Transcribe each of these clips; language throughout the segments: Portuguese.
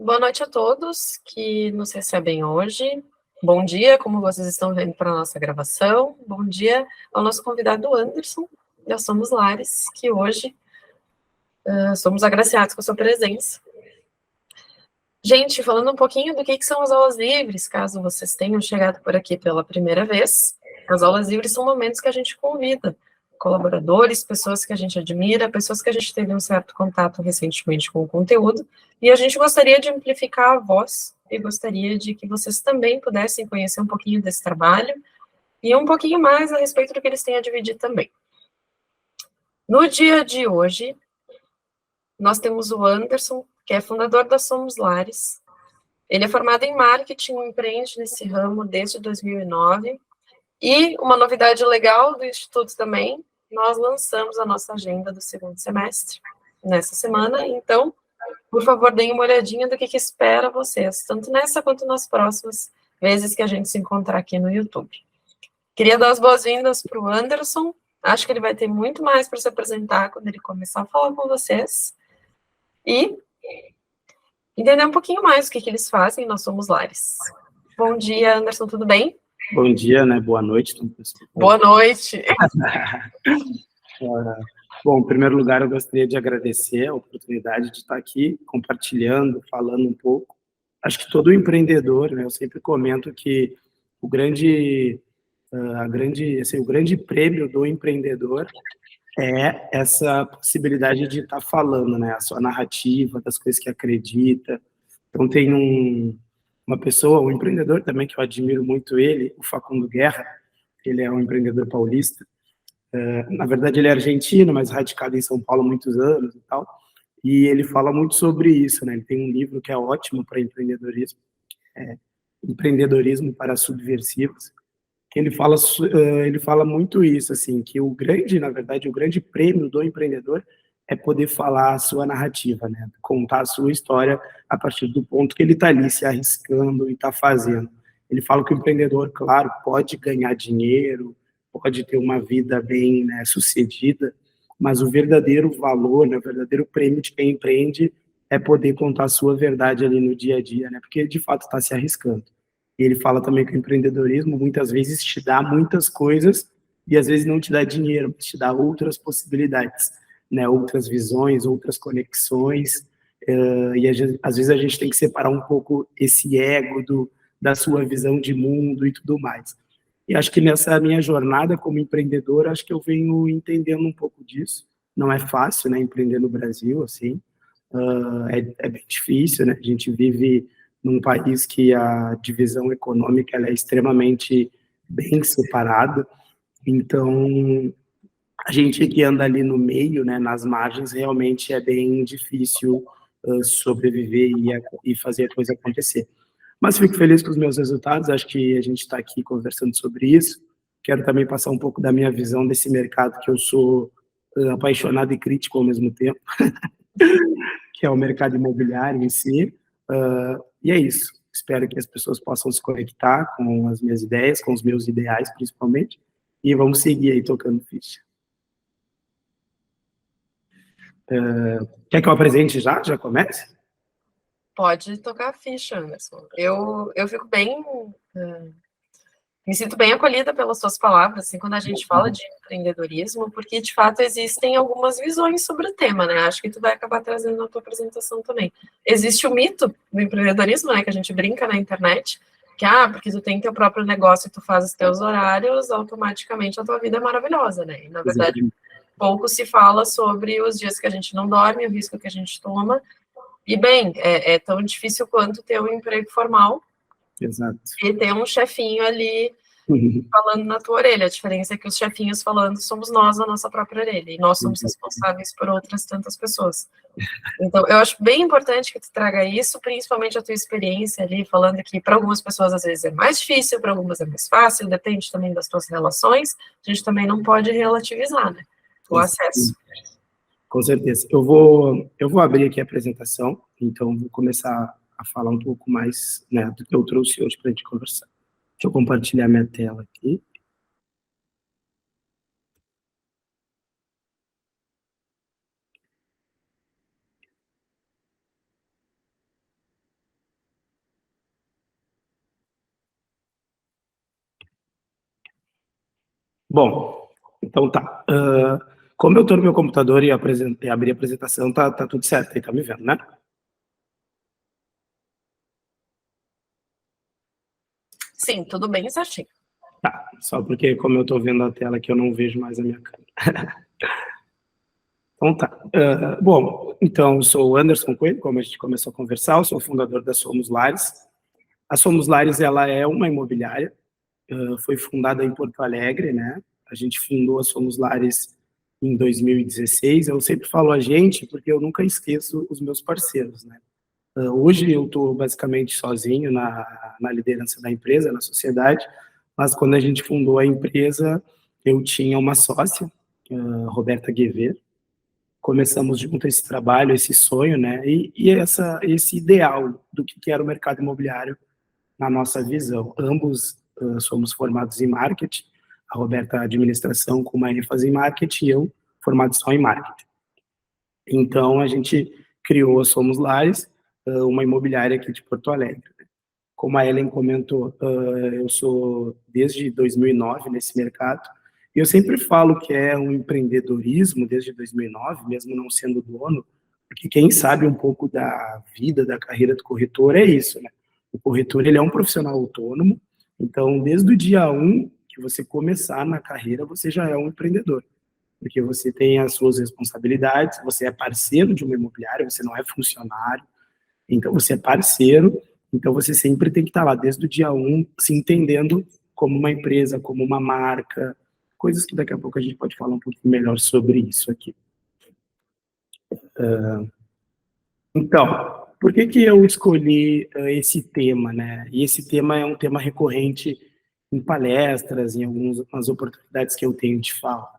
Boa noite a todos que nos recebem hoje. Bom dia, como vocês estão vendo para a nossa gravação. Bom dia ao nosso convidado Anderson, da Somos Lares, que hoje somos agraciados com a sua presença. Gente, falando um pouquinho do que são as aulas livres, caso vocês tenham chegado por aqui pela primeira vez, as aulas livres são momentos que a gente convida colaboradores, pessoas que a gente admira, pessoas que a gente teve um certo contato recentemente com o conteúdo, e a gente gostaria de amplificar a voz e gostaria de que vocês também pudessem conhecer um pouquinho desse trabalho e um pouquinho mais a respeito do que eles têm a dividir também. No dia de hoje, nós temos o Anderson, que é fundador da Somos Lares. Ele é formado em marketing e empreende nesse ramo desde 2009. E uma novidade legal do Instituto também, nós lançamos a nossa agenda do segundo semestre nessa semana. Então, por favor, deem uma olhadinha do que espera vocês, tanto nessa quanto nas próximas vezes que a gente se encontrar aqui no YouTube. Queria dar as boas-vindas para o Anderson. Acho que ele vai ter muito mais para se apresentar quando ele começar a falar com vocês. E entender um pouquinho mais o que eles fazem. Nós somos Lares. Bom dia, Anderson, tudo bem? Bom dia, né? Boa noite. Boa noite. Bom, em primeiro lugar, eu gostaria de agradecer a oportunidade de estar aqui compartilhando, falando um pouco. Acho que todo empreendedor, né? Eu sempre comento que o grande prêmio do empreendedor é essa possibilidade de estar falando, né? A sua narrativa, das coisas que acredita. Então, tem uma pessoa, um empreendedor também, que eu admiro muito ele, o Facundo Guerra. Ele é um empreendedor paulista. Na verdade, ele é argentino, mas radicado em São Paulo há muitos anos e tal. E ele fala muito sobre isso, né? Ele tem um livro que é ótimo para empreendedorismo, Empreendedorismo para Subversivos, que ele fala muito isso, assim, que na verdade, o grande prêmio do empreendedor é poder falar a sua narrativa, né? Contar a sua história a partir do ponto que ele está ali se arriscando e está fazendo. Ele fala que o empreendedor, claro, pode ganhar dinheiro, pode ter uma vida bem, né, sucedida, mas o verdadeiro valor, né, o verdadeiro prêmio de quem empreende é poder contar a sua verdade ali no dia a dia, né? Porque de fato está se arriscando. E ele fala também que o empreendedorismo muitas vezes te dá muitas coisas e às vezes não te dá dinheiro, mas te dá outras possibilidades, né? Outras visões, outras conexões. E às vezes a gente tem que separar um pouco esse ego da sua visão de mundo e tudo mais. E acho que nessa minha jornada como empreendedor, acho que eu venho entendendo um pouco disso. Não é fácil, né, empreender no Brasil, assim. É bem difícil, né? A gente vive num país que a divisão econômica ela é extremamente bem separada. Então, a gente que anda ali no meio, né, nas margens, realmente é bem difícil sobreviver e fazer a coisa acontecer. Mas fico feliz com os meus resultados, acho que a gente está aqui conversando sobre isso. Quero também passar um pouco da minha visão desse mercado, que eu sou apaixonado e crítico ao mesmo tempo, que é o mercado imobiliário em si. E é isso. Espero que as pessoas possam se conectar com as minhas ideias, com os meus ideais, principalmente, e vamos seguir aí tocando ficha. Quer que eu apresente já? Já comece? Pode tocar a ficha, Anderson. Eu fico bem. Me sinto bem acolhida pelas suas palavras, assim, quando a gente fala de empreendedorismo, porque de fato existem algumas visões sobre o tema, né? Acho que tu vai acabar trazendo na tua apresentação também. Existe o mito do empreendedorismo, né? Que a gente brinca na internet, que porque tu tem teu próprio negócio e tu faz os teus horários, automaticamente a tua vida é maravilhosa, né? E na verdade, pouco se fala sobre os dias que a gente não dorme, o risco que a gente toma. E bem, é tão difícil quanto ter um emprego formal. Exato. E ter um chefinho ali falando na tua orelha. A diferença é que os chefinhos falando somos nós na nossa própria orelha. E nós somos responsáveis por outras tantas pessoas. Então, eu acho bem importante que tu traga isso, principalmente a tua experiência ali, falando que para algumas pessoas às vezes é mais difícil, para algumas é mais fácil, depende também das tuas relações. A gente também não pode relativizar, né? O acesso. Com certeza. Eu vou abrir aqui a apresentação, então vou começar a falar um pouco mais, né, do que eu trouxe hoje para a gente conversar. Deixa eu compartilhar minha tela aqui. Bom, então tá. Como eu estou no meu computador e abri a apresentação, tá tudo certo, aí tá me vendo, né? Sim, tudo bem certinho. Tá, só porque como eu estou vendo a tela aqui, eu não vejo mais a minha câmera. Então tá. Bom, então eu sou o Anderson Coelho, como a gente começou a conversar, eu sou o fundador da Somos Lares. A Somos Lares, ela é uma imobiliária, foi fundada em Porto Alegre, né? A gente fundou a Somos Lares em 2016. Eu sempre falo a gente porque eu nunca esqueço os meus parceiros, né? Hoje eu estou basicamente sozinho na liderança da empresa, na sociedade, mas quando a gente fundou a empresa, eu tinha uma sócia, Roberta Guever. Começamos junto esse trabalho, esse sonho, né? E esse ideal do que era o mercado imobiliário na nossa visão. Ambos somos formados em marketing, a Roberta administração com uma ênfase em marketing e eu formado só em marketing. Então a gente criou a Somos Lares, uma imobiliária aqui de Porto Alegre. Como a Ellen comentou, eu sou desde 2009 nesse mercado, e eu sempre falo que é um empreendedorismo desde 2009, mesmo não sendo dono, porque quem sabe um pouco da vida, da carreira do corretor é isso, né? O corretor, ele é um profissional autônomo, então desde o dia 1 que você começar na carreira, você já é um empreendedor, porque você tem as suas responsabilidades, você é parceiro de uma imobiliária, você não é funcionário, então você é parceiro, então você sempre tem que estar lá desde o dia 1, se entendendo como uma empresa, como uma marca, coisas que daqui a pouco a gente pode falar um pouquinho melhor sobre isso aqui. Então, por que eu escolhi esse tema, né? E esse tema é um tema recorrente em palestras, em algumas oportunidades que eu tenho de falar.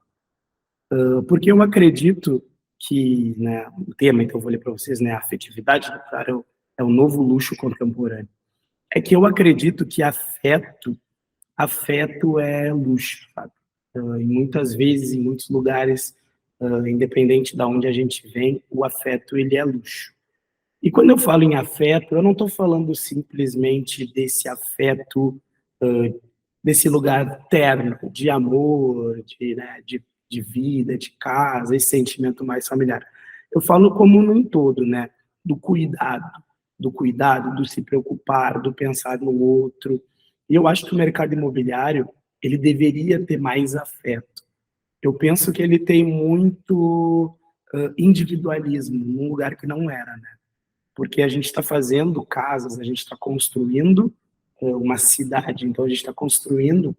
Porque eu acredito que, né, o tema, então eu vou ler para vocês, né, a afetividade do cara é o novo luxo contemporâneo. É que eu acredito que afeto é luxo, sabe? E muitas vezes, em muitos lugares, independente de onde a gente vem, o afeto, ele é luxo. E quando eu falo em afeto, eu não estou falando simplesmente desse afeto, desse lugar terno, de amor, né, de vida, de casa, esse sentimento mais familiar. Eu falo como num todo, né? Do cuidado, do se preocupar, do pensar no outro. E eu acho que o mercado imobiliário, ele deveria ter mais afeto. Eu penso que ele tem muito individualismo, num lugar que não era, né? Porque a gente está fazendo casas, a gente está construindo uma cidade, então a gente está construindo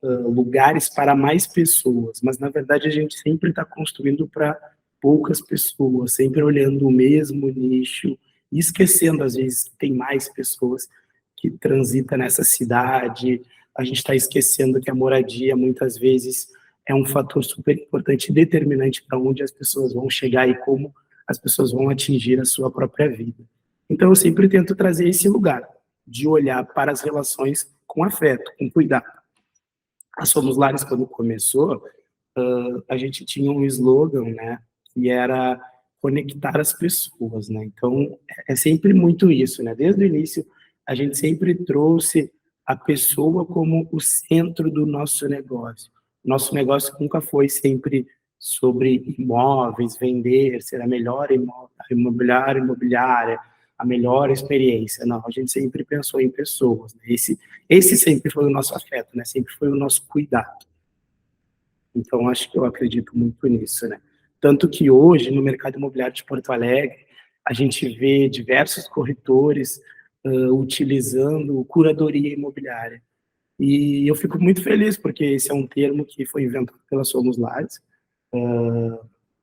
lugares para mais pessoas, mas na verdade a gente sempre está construindo para poucas pessoas, sempre olhando o mesmo nicho e esquecendo às vezes que tem mais pessoas que transitam nessa cidade. A gente está esquecendo que a moradia muitas vezes é um fator super importante e determinante para onde as pessoas vão chegar e como as pessoas vão atingir a sua própria vida. Então eu sempre tento trazer esse lugar de olhar para as relações com afeto, com cuidado. A Somos Lares, quando começou, a gente tinha um slogan, né, que era conectar as pessoas, né? Então, é sempre muito isso, né? Desde o início, a gente sempre trouxe a pessoa como o centro do nosso negócio. Nosso negócio nunca foi sempre sobre imóveis, vender, ser a melhor imobiliária, a melhor experiência. Não, a gente sempre pensou em pessoas. Né? Esse sempre foi o nosso afeto, né? Sempre foi o nosso cuidado. Então, acho que eu acredito muito nisso, né? Tanto que hoje, no mercado imobiliário de Porto Alegre, a gente vê diversos corretores utilizando curadoria imobiliária. E eu fico muito feliz, porque esse é um termo que foi inventado pela Somos Lares.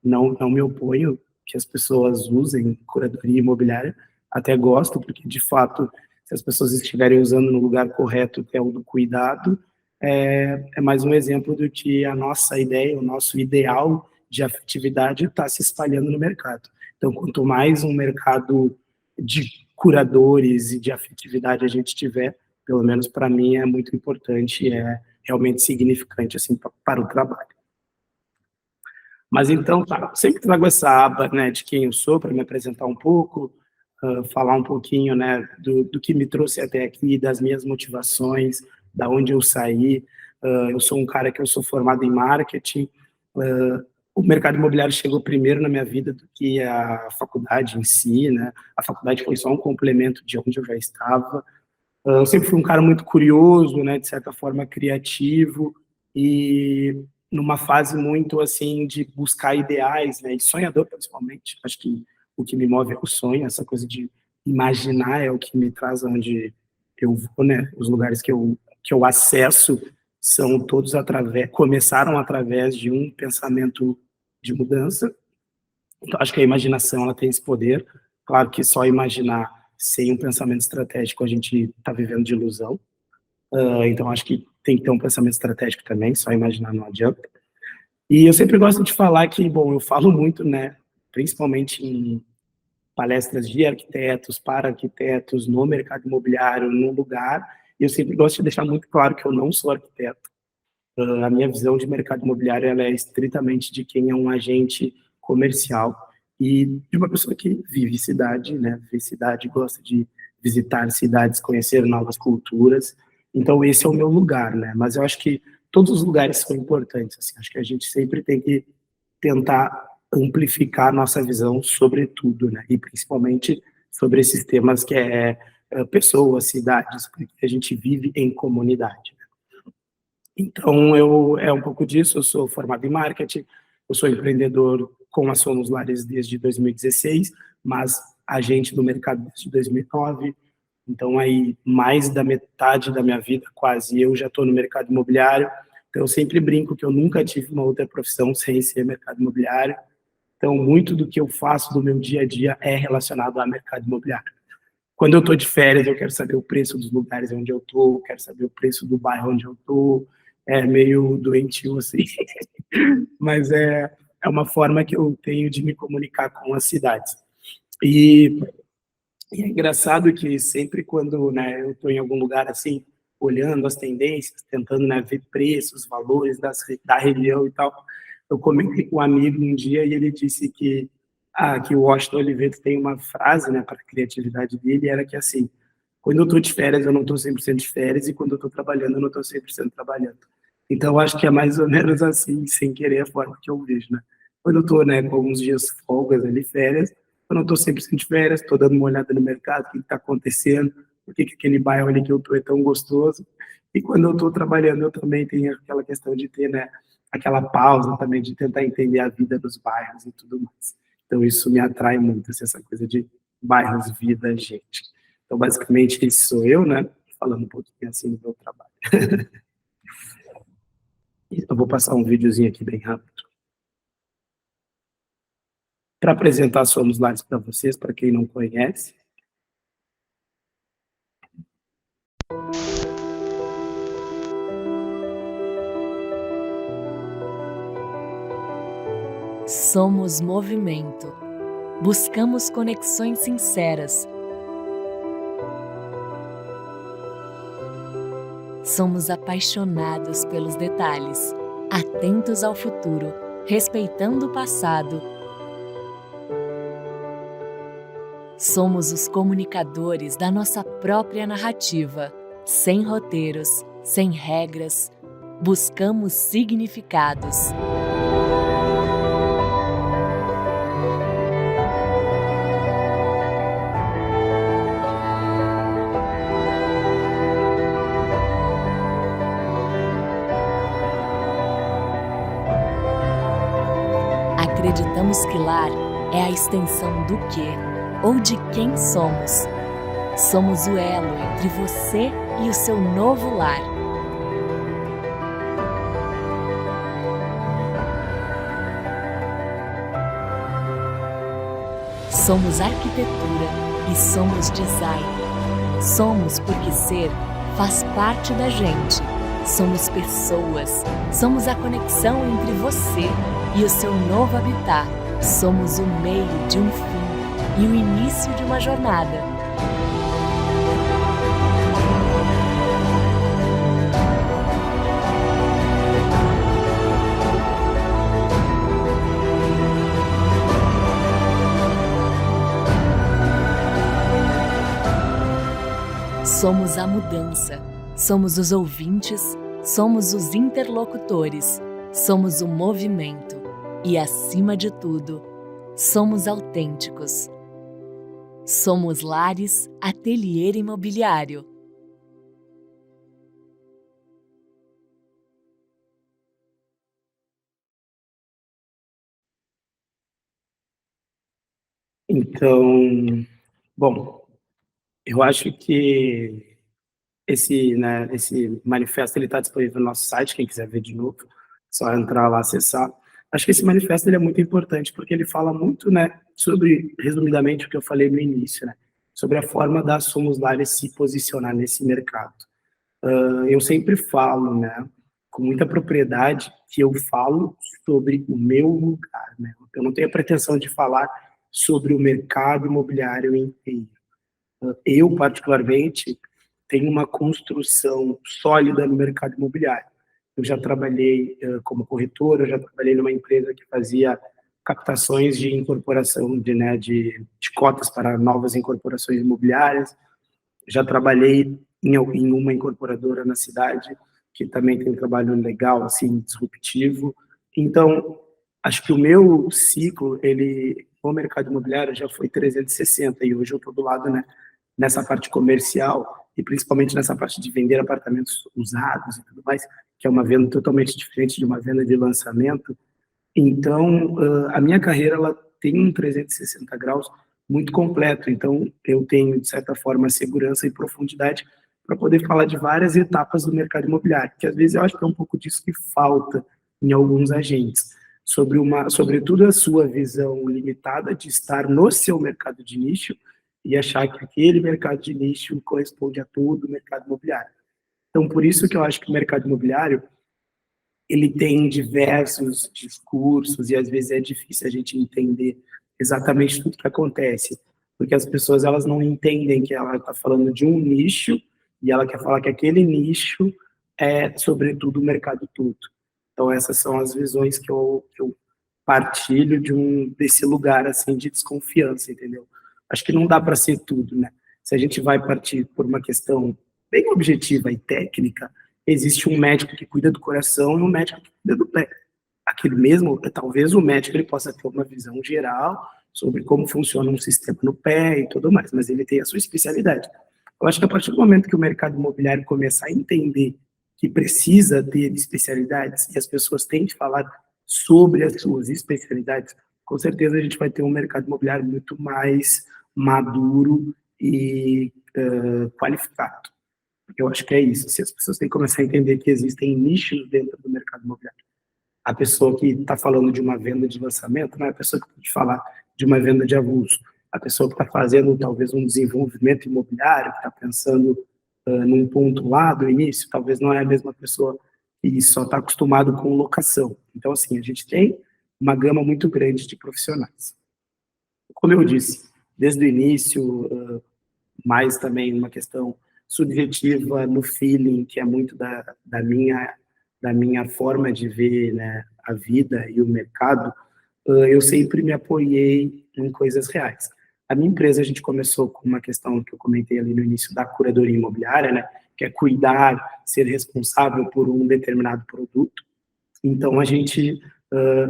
Não me oponho que as pessoas usem curadoria imobiliária, até gosto, porque, de fato, se as pessoas estiverem usando no lugar correto, que é o do cuidado, é mais um exemplo do que a nossa ideia, o nosso ideal de afetividade está se espalhando no mercado. Então, quanto mais um mercado de curadores e de afetividade a gente tiver, pelo menos para mim é muito importante e é realmente significante assim, para o trabalho. Mas então, tá, sempre trago essa aba, né, de quem eu sou, para me apresentar um pouco, falar um pouquinho, né, do que me trouxe até aqui, das minhas motivações, da onde eu saí, Eu sou um cara que eu sou formado em marketing. O mercado imobiliário chegou primeiro na minha vida do que a faculdade em si, né? A faculdade foi só um complemento de onde eu já estava. Eu sempre fui um cara muito curioso, né? De certa forma criativo e numa fase muito assim de buscar ideais, né? E sonhador principalmente. Acho que o que me move é o sonho, essa coisa de imaginar é o que me traz aonde eu vou, né? Os lugares que eu acesso são todos começaram através de um pensamento de mudança. Então, acho que a imaginação ela tem esse poder. Claro que só imaginar sem um pensamento estratégico a gente está vivendo de ilusão. Então, acho que tem que ter um pensamento estratégico também, só imaginar não adianta. E eu sempre gosto de falar que, bom, eu falo muito, né, principalmente em palestras de arquitetos, para arquitetos, no mercado imobiliário, num lugar, e eu sempre gosto de deixar muito claro que eu não sou arquiteto. A minha visão de mercado imobiliário ela é estritamente de quem é um agente comercial e de uma pessoa que vive cidade, né? Vive cidade, gosta de visitar cidades, conhecer novas culturas. Então esse é o meu lugar, né? Mas eu acho que todos os lugares são importantes. Assim, acho que a gente sempre tem que tentar amplificar a nossa visão sobre tudo, né? E principalmente sobre esses temas que pessoas, cidades, porque a gente vive em comunidade. Então, é um pouco disso. Eu sou formado em marketing, eu sou empreendedor com a Somos Lares desde 2016, mas agente do mercado desde 2009. Então, aí, mais da metade da minha vida, quase, eu já estou no mercado imobiliário. Então, eu sempre brinco que eu nunca tive uma outra profissão sem ser mercado imobiliário. Então, muito do que eu faço do meu dia a dia é relacionado ao mercado imobiliário. Quando eu estou de férias, eu quero saber o preço dos lugares onde eu estou, quero saber o preço do bairro onde eu estou. É meio doentio, assim. Mas é uma forma que eu tenho de me comunicar com as cidades. E é engraçado que sempre quando, né, eu estou em algum lugar assim, olhando as tendências, tentando, né, ver preços, valores da região e tal, eu comentei com um amigo um dia e ele disse que o Washington Oliveto tem uma frase, né, para a criatividade dele, era que assim, quando eu estou de férias, eu não estou 100% de férias, e quando eu estou trabalhando, eu não estou 100% trabalhando. Então, eu acho que é mais ou menos assim, sem querer, a forma que eu vejo, né? Quando eu estou, né, com alguns dias folgas ali, férias, eu não estou 100% de férias, estou dando uma olhada no mercado, o que está acontecendo, por que aquele bairro ali que eu estou é tão gostoso. E quando eu estou trabalhando, eu também tenho aquela questão de ter, né, aquela pausa também, de tentar entender a vida dos bairros e tudo mais. Então, isso me atrai muito, assim, essa coisa de bairros, vida, gente. Então, basicamente, esse sou eu, né, falando um pouquinho assim do meu trabalho. Eu vou passar um videozinho aqui bem rápido para apresentar Somos Lares para vocês, para quem não conhece. Somos movimento. Buscamos conexões sinceras. Somos apaixonados pelos detalhes, atentos ao futuro, respeitando o passado. Somos os comunicadores da nossa própria narrativa, sem roteiros, sem regras. Buscamos significados. Acreditamos que lar é a extensão do que ou de quem somos. Somos o elo entre você e o seu novo lar. Somos arquitetura e somos design. Somos porque ser faz parte da gente. Somos pessoas. Somos a conexão entre você e o seu novo habitat. Somos o meio de um fim e o início de uma jornada. Somos a mudança. Somos os ouvintes. somos os interlocutores, somos o movimento e, acima de tudo, somos autênticos. Somos Lares Ateliê Imobiliário. Então, bom, eu acho que esse manifesto ele está disponível no nosso site, quem quiser ver de novo, é só entrar lá, acessar. Acho que esse manifesto ele é muito importante, porque ele fala muito, né, sobre, resumidamente, o que eu falei no início, né, sobre a forma da Somos Lares se posicionar nesse mercado. Eu sempre falo, né, com muita propriedade, que eu falo sobre o meu lugar, né, eu não tenho a pretensão de falar sobre o mercado imobiliário inteiro. Eu, particularmente, tenho uma construção sólida no mercado imobiliário. Eu já trabalhei como corretor, eu já trabalhei numa empresa que fazia captações de incorporação de cotas para novas incorporações imobiliárias. Já trabalhei em uma incorporadora na cidade, que também tem um trabalho legal, assim, disruptivo. Então, acho que o meu ciclo, no mercado imobiliário já foi 360, e hoje eu estou do lado, né, nessa parte comercial, e principalmente nessa parte de vender apartamentos usados e tudo mais, que é uma venda totalmente diferente de uma venda de lançamento. Então, a minha carreira ela tem um 360 graus muito completo. Então, eu tenho, de certa forma, segurança e profundidade para poder falar de várias etapas do mercado imobiliário, que às vezes eu acho que é um pouco disso que falta em alguns agentes, sobretudo a sua visão limitada de estar no seu mercado de nicho e achar que aquele mercado de nicho corresponde a todo o mercado imobiliário. Então, por isso que eu acho que o mercado imobiliário ele tem diversos discursos e às vezes é difícil a gente entender exatamente tudo que acontece, porque as pessoas elas não entendem que ela está falando de um nicho e ela quer falar que aquele nicho é, sobretudo, o mercado todo. Então, essas são as visões que eu partilho desse lugar assim de desconfiança, entendeu? Acho que não dá para ser tudo, né? Se a gente vai partir por uma questão bem objetiva e técnica, existe um médico que cuida do coração e um médico que cuida do pé. Aquele mesmo, talvez o médico ele possa ter uma visão geral sobre como funciona um sistema no pé e tudo mais, mas ele tem a sua especialidade. Eu acho que a partir do momento que o mercado imobiliário começar a entender que precisa ter especialidades e as pessoas têm que falar sobre as suas especialidades, com certeza a gente vai ter um mercado imobiliário muito mais maduro e qualificado. Eu acho que é isso. Assim, as pessoas têm que começar a entender que existem nichos dentro do mercado imobiliário. A pessoa que está falando de uma venda de lançamento não é a pessoa que pode falar de uma venda de avulso. A pessoa que está fazendo talvez um desenvolvimento imobiliário, que está pensando num ponto lá do início, talvez não é a mesma pessoa que só está acostumado com locação. Então, assim, a gente tem uma gama muito grande de profissionais. Como eu disse, desde o início, mais também uma questão subjetiva no feeling, que é muito da minha forma de ver, né, a vida e o mercado, eu sempre me apoiei em coisas reais. A minha empresa, a gente começou com uma questão que eu comentei ali no início da curadoria imobiliária, né, que é cuidar, ser responsável por um determinado produto. Então, a gente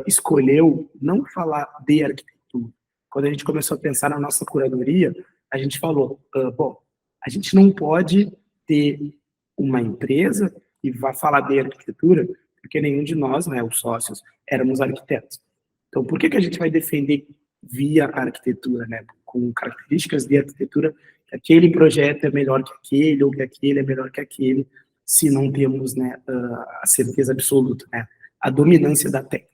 escolheu não falar de arquitetura. Quando a gente começou a pensar na nossa curadoria, a gente falou, bom, a gente não pode ter uma empresa que vá falar de arquitetura, porque nenhum de nós, né, os sócios, éramos arquitetos. Então, por que a gente vai defender via arquitetura, né, com características de arquitetura, que aquele projeto é melhor que aquele, ou que aquele é melhor que aquele, se não temos, né, a certeza absoluta, né, a dominância da técnica.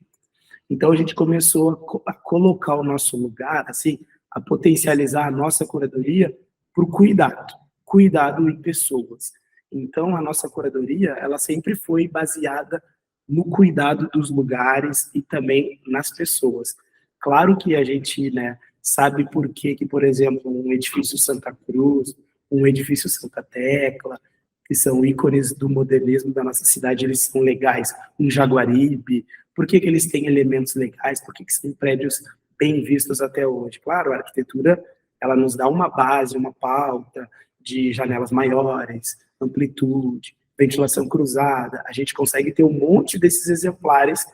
Então, a gente começou a colocar o nosso lugar, assim, a potencializar a nossa curadoria por cuidado em pessoas. Então, a nossa curadoria, ela sempre foi baseada no cuidado dos lugares e também nas pessoas. Claro que a gente, né, sabe por que, por exemplo, um edifício Santa Cruz, um edifício Santa Tecla, que são ícones do modernismo da nossa cidade, eles são legais. Um Jaguaribe, por que eles têm elementos legais, por que são prédios bem vistos até hoje? Claro, a arquitetura, ela nos dá uma base, uma pauta de janelas maiores, amplitude, ventilação cruzada, a gente consegue ter um monte desses exemplares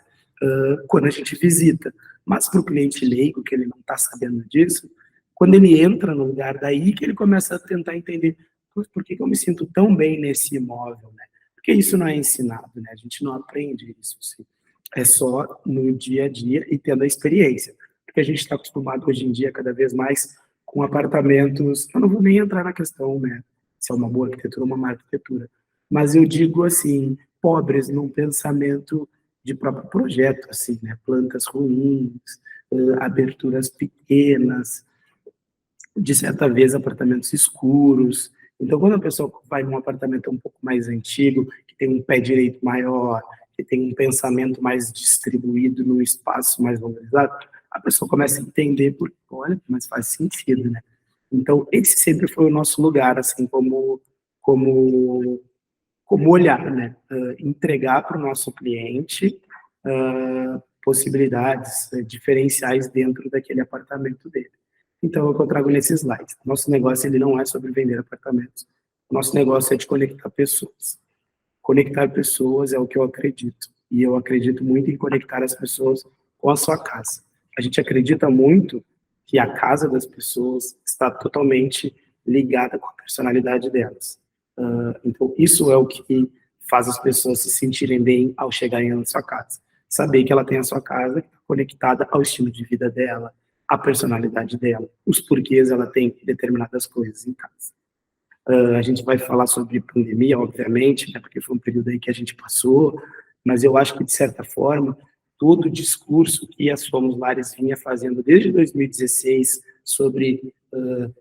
quando a gente visita. Mas para o cliente leigo, que ele não está sabendo disso, quando ele entra no lugar, daí que ele começa a tentar entender por que eu me sinto tão bem nesse imóvel, né? Porque isso não é ensinado, né? A gente não aprende isso, assim. É só no dia a dia e tendo a experiência. Porque a gente está acostumado hoje em dia, cada vez mais, com apartamentos. Eu não vou nem entrar na questão, né? Se é uma boa arquitetura ou uma má arquitetura. Mas eu digo assim, pobres num pensamento de próprio projeto, assim, né? Plantas ruins, aberturas pequenas, de certa vez apartamentos escuros. Então, quando a pessoa vai num apartamento um pouco mais antigo, que tem um pé direito maior, que tem um pensamento mais distribuído num espaço mais valorizado, a pessoa começa a entender, porque, olha, mas faz sentido, né? Então, esse sempre foi o nosso lugar, assim, como olhar, né? Entregar para o nosso cliente possibilidades diferenciais dentro daquele apartamento dele. Então, é o que eu trago nesse slide. Nosso negócio ele não é sobre vender apartamentos. Nosso negócio é de conectar pessoas. Conectar pessoas é o que eu acredito. E eu acredito muito em conectar as pessoas com a sua casa. A gente acredita muito que a casa das pessoas está totalmente ligada com a personalidade delas. Então, isso é o que faz as pessoas se sentirem bem ao chegarem na sua casa. Saber que ela tem a sua casa conectada ao estilo de vida dela, à personalidade dela, os porquês ela tem determinadas coisas em casa. A gente vai falar sobre pandemia, obviamente, né, porque foi um período aí que a gente passou, mas eu acho que, de certa forma, todo o discurso que a Somos Lares vinha fazendo desde 2016 sobre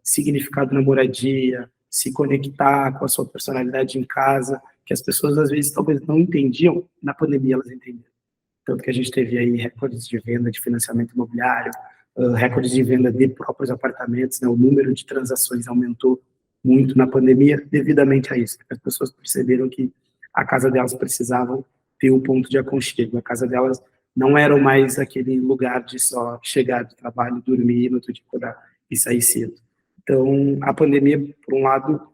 significado na moradia, se conectar com a sua personalidade em casa, que as pessoas, às vezes, talvez não entendiam, na pandemia elas entenderam. Tanto que a gente teve aí recordes de venda de financiamento imobiliário, recordes de venda de próprios apartamentos, né, o número de transações aumentou muito na pandemia, devidamente a isso. As pessoas perceberam que a casa delas precisavam ter um ponto de aconchego. A casa delas não era mais aquele lugar de só chegar do trabalho, dormir, no outro dia acordar e sair cedo. Então, a pandemia, por um lado,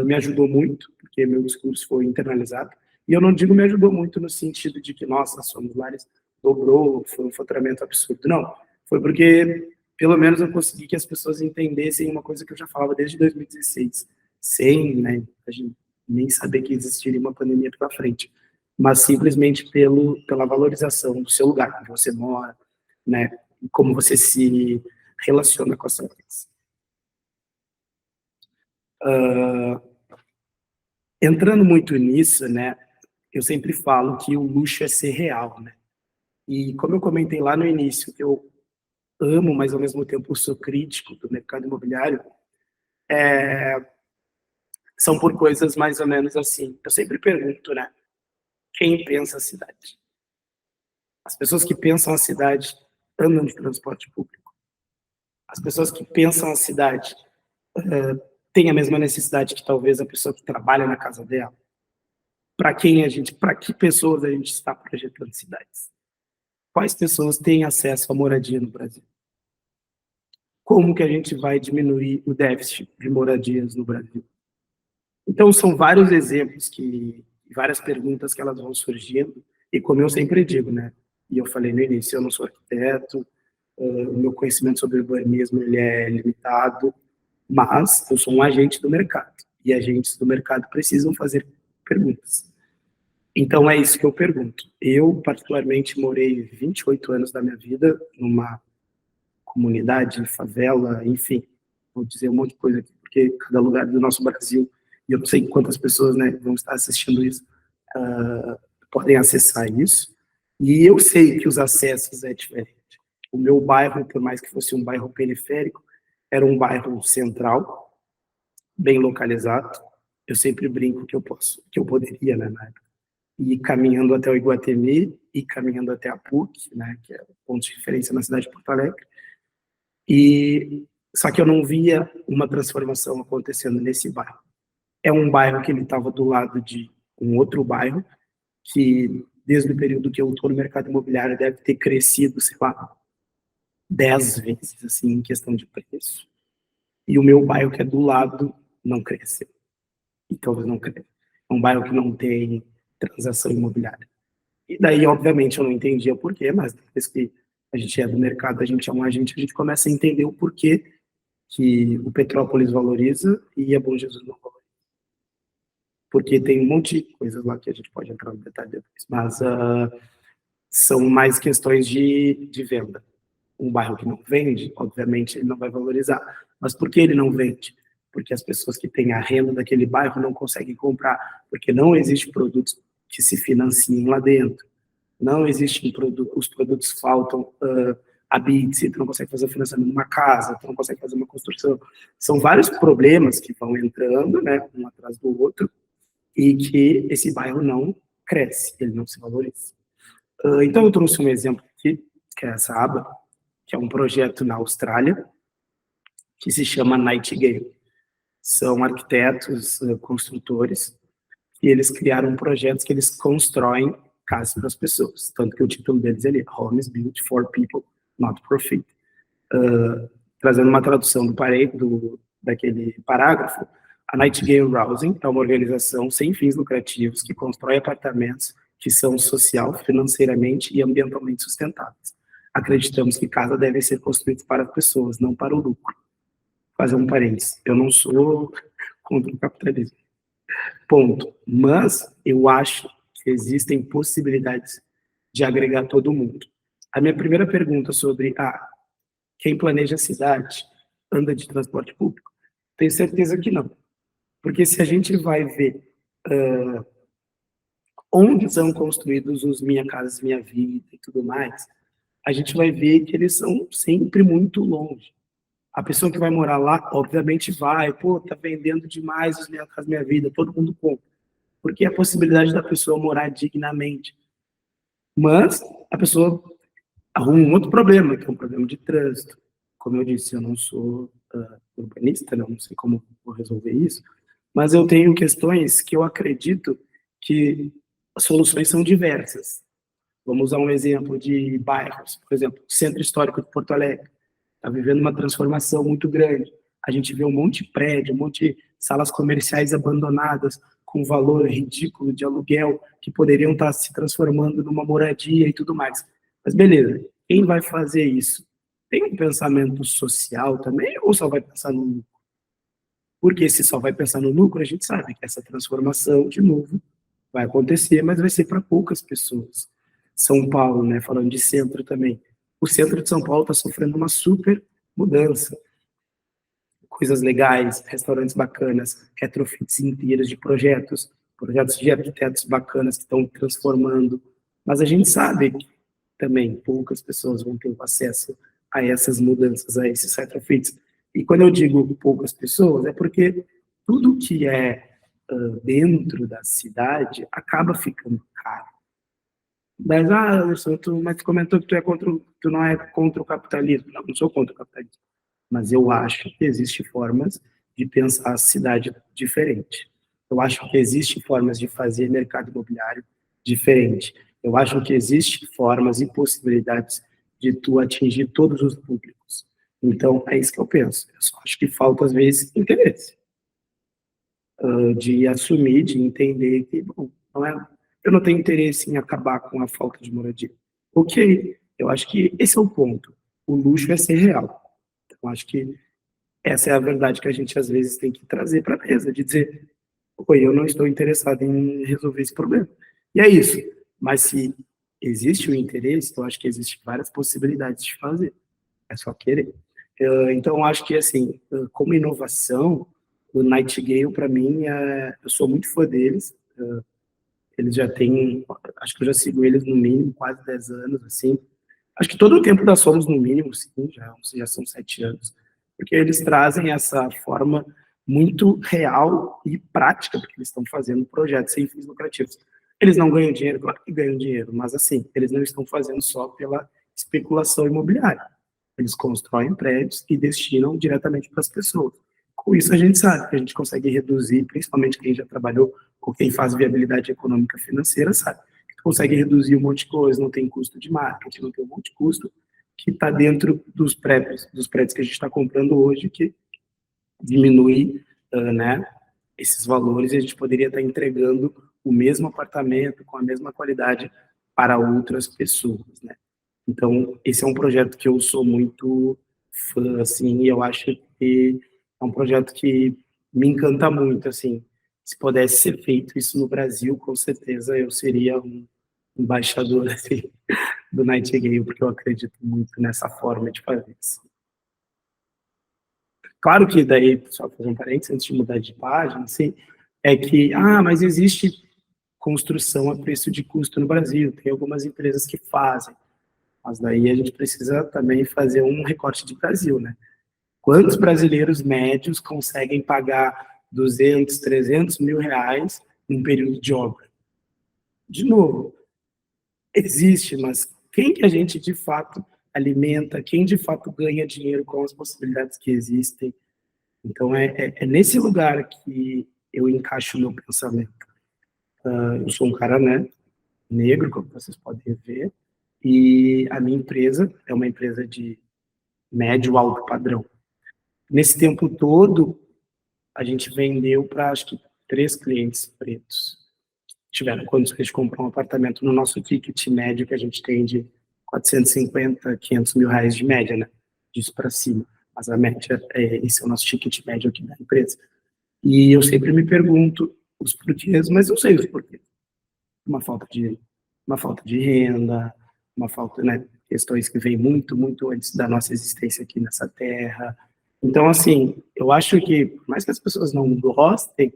me ajudou muito, porque meu discurso foi internalizado. E eu não digo me ajudou muito no sentido de que, nossa, Somos Lares dobrou, foi um faturamento absurdo. Não, foi porque pelo menos eu consegui que as pessoas entendessem uma coisa que eu já falava desde 2016, sem, né, a gente nem saber que existiria uma pandemia pela frente, mas simplesmente pela valorização do seu lugar, onde você mora, né, como você se relaciona com a sua casa. Entrando muito nisso, né, eu sempre falo que o luxo é ser real, né, e como eu comentei lá no início, eu amo, mas ao mesmo tempo sou crítico do mercado imobiliário, são por coisas mais ou menos assim. Eu sempre pergunto, né? Quem pensa a cidade? As pessoas que pensam a cidade andam de transporte público. As pessoas que pensam a cidade têm a mesma necessidade que talvez a pessoa que trabalha na casa dela. Para que pessoas a gente está projetando cidades? Quais pessoas têm acesso à moradia no Brasil? Como que a gente vai diminuir o déficit de moradias no Brasil? Então, são vários exemplos, várias perguntas que elas vão surgindo, e como eu sempre digo, né, e eu falei no início, eu não sou arquiteto, o meu conhecimento sobre urbanismo ele é limitado, mas eu sou um agente do mercado, e agentes do mercado precisam fazer perguntas. Então, é isso que eu pergunto. Eu, particularmente, morei 28 anos da minha vida numa comunidade, favela, enfim, vou dizer um monte de coisa aqui, porque cada lugar do nosso Brasil, e eu não sei quantas pessoas, né, vão estar assistindo isso, podem acessar isso, e eu sei que os acessos é diferente. O meu bairro, por mais que fosse um bairro periférico, era um bairro central, bem localizado. Eu sempre brinco que eu poderia, né, na época, ir caminhando até o Iguatemi e caminhando até a PUC, né, que é o ponto de referência na cidade de Porto Alegre. Só que eu não via uma transformação acontecendo nesse bairro. É um bairro que ele estava do lado de um outro bairro que, desde o período que eu estou no mercado imobiliário, deve ter crescido, sei lá, 10 vezes, assim, em questão de preço. E o meu bairro, que é do lado, não cresceu. E talvez não cresça. É um bairro que não tem transação imobiliária. E daí, obviamente, eu não entendia o porquê, mas depois que a gente é do mercado, a gente é um agente, a gente começa a entender o porquê que o Petrópolis valoriza e a Bom Jesus não valoriza. Porque tem um monte de coisas lá que a gente pode entrar no detalhe depois, mas são mais questões de venda. Um bairro que não vende, obviamente, ele não vai valorizar. Mas por que ele não vende? Porque as pessoas que têm a renda daquele bairro não conseguem comprar, porque não existem produtos que se financiem lá dentro. Não existem produtos, os produtos faltam habite, tu não consegue fazer o financiamento de uma casa, tu não consegue fazer uma construção. São vários problemas que vão entrando, né, um atrás do outro, e que esse bairro não cresce, ele não se valoriza. Então eu trouxe um exemplo aqui, que é essa aba, que é um projeto na Austrália, que se chama Nightingale. São arquitetos, construtores, e eles criaram projetos que eles constroem casas para as pessoas. Tanto que o título deles é Homes Built for People, Not Profit. Trazendo uma tradução daquele parágrafo, a Nightingale Housing é uma organização sem fins lucrativos que constrói apartamentos que são social, financeiramente e ambientalmente sustentáveis. Acreditamos que casas devem ser construídas para as pessoas, não para o lucro. Fazer um parênteses, eu não sou contra o capitalismo. Ponto. Mas eu acho que existem possibilidades de agregar todo mundo. A minha primeira pergunta sobre quem planeja a cidade anda de transporte público? Tenho certeza que não. Porque se a gente vai ver onde são construídos os Minha Casa Minha Vida e tudo mais, a gente vai ver que eles são sempre muito longe. A pessoa que vai morar lá, obviamente vai, tá vendendo demais os Minha Casa Minha Vida, todo mundo compra. Porque é a possibilidade da pessoa morar dignamente. Mas a pessoa arruma um outro problema, que é um problema de trânsito. Como eu disse, eu não sou urbanista, não sei como vou resolver isso, mas eu tenho questões que eu acredito que as soluções são diversas. Vamos usar um exemplo de bairros, por exemplo, o Centro Histórico de Porto Alegre está vivendo uma transformação muito grande. A gente vê um monte de prédio, um monte de salas comerciais abandonadas, com valor ridículo de aluguel, que poderiam estar se transformando numa moradia e tudo mais. Mas beleza, quem vai fazer isso? Tem um pensamento social também ou só vai pensar no lucro? Porque se só vai pensar no lucro, a gente sabe que essa transformação, de novo, vai acontecer, mas vai ser para poucas pessoas. São Paulo, né, falando de centro também. O centro de São Paulo está sofrendo uma super mudança. Coisas legais, restaurantes bacanas, retrofits inteiros de projetos de arquitetos bacanas que estão transformando. Mas a gente sabe que também poucas pessoas vão ter acesso a essas mudanças, a esses retrofits. E quando eu digo poucas pessoas, é porque tudo que é dentro da cidade acaba ficando caro. Mas, Anderson, tu comentou que tu não é contra o capitalismo. Não sou contra o capitalismo. Mas eu acho que existem formas de pensar a cidade diferente. Eu acho que existem formas de fazer mercado imobiliário diferente. Eu acho que existem formas e possibilidades de tu atingir todos os públicos. Então, é isso que eu penso. Eu só acho que falta, às vezes, interesse. De assumir, de entender que, bom, eu não tenho interesse em acabar com a falta de moradia. Ok, eu acho que esse é o ponto. O luxo é ser real. Então, acho que essa é a verdade que a gente, às vezes, tem que trazer para a mesa, de dizer, eu não estou interessado em resolver esse problema. E é isso. Mas se existe o interesse, eu acho que existem várias possibilidades de fazer. É só querer. Então, acho que, assim, como inovação, o Nightingale, para mim, eu sou muito fã deles. Eles já têm, acho que eu já sigo eles no mínimo quase 10 anos, assim. Acho que todo o tempo da Somos no mínimo, sim, já são 7 anos. Porque eles trazem essa forma muito real e prática, porque eles estão fazendo projetos sem fins lucrativos. Eles não ganham dinheiro, claro que ganham dinheiro, mas assim, eles não estão fazendo só pela especulação imobiliária. Eles constroem prédios e destinam diretamente para as pessoas. Com isso, a gente sabe que a gente consegue reduzir, principalmente quem já trabalhou ou quem faz viabilidade econômica financeira, sabe? Que consegue reduzir um monte de coisa, não tem custo de marketing, não tem um monte de custo que está dentro dos prédios que a gente está comprando hoje, que diminui, né, esses valores e a gente poderia estar entregando o mesmo apartamento com a mesma qualidade para outras pessoas, né? Então, esse é um projeto que eu sou muito fã, assim, e eu acho que é um projeto que me encanta muito, assim. Se pudesse ser feito isso no Brasil, com certeza eu seria um embaixador, assim, do Nightingale, porque eu acredito muito nessa forma de fazer isso. Claro que daí, só fazer um parênteses antes de mudar de página, assim, é que, mas existe construção a preço de custo no Brasil, tem algumas empresas que fazem, mas daí a gente precisa também fazer um recorte de Brasil, né? Quantos brasileiros médios conseguem pagar 200, 300 mil reais num período de obra? De novo, existe, mas quem que a gente de fato alimenta, quem de fato ganha dinheiro com as possibilidades que existem? Então, é nesse lugar que eu encaixo o meu pensamento. Eu sou um cara, né, negro, como vocês podem ver, e a minha empresa é uma empresa de médio alto padrão. Nesse tempo todo, a gente vendeu para, acho que, 3 clientes pretos. Tiveram condições de comprar um apartamento no nosso ticket médio, que a gente tem de 450, 500 mil reais de média, né? Disso para cima. Mas a média, esse é o nosso ticket médio aqui da empresa. E eu sempre me pergunto os porquês, mas eu sei os porquês. Uma falta de renda, uma falta, né, questões que vêm muito, muito antes da nossa existência aqui nessa terra. Então, assim, eu acho que, por mais que as pessoas não gostem,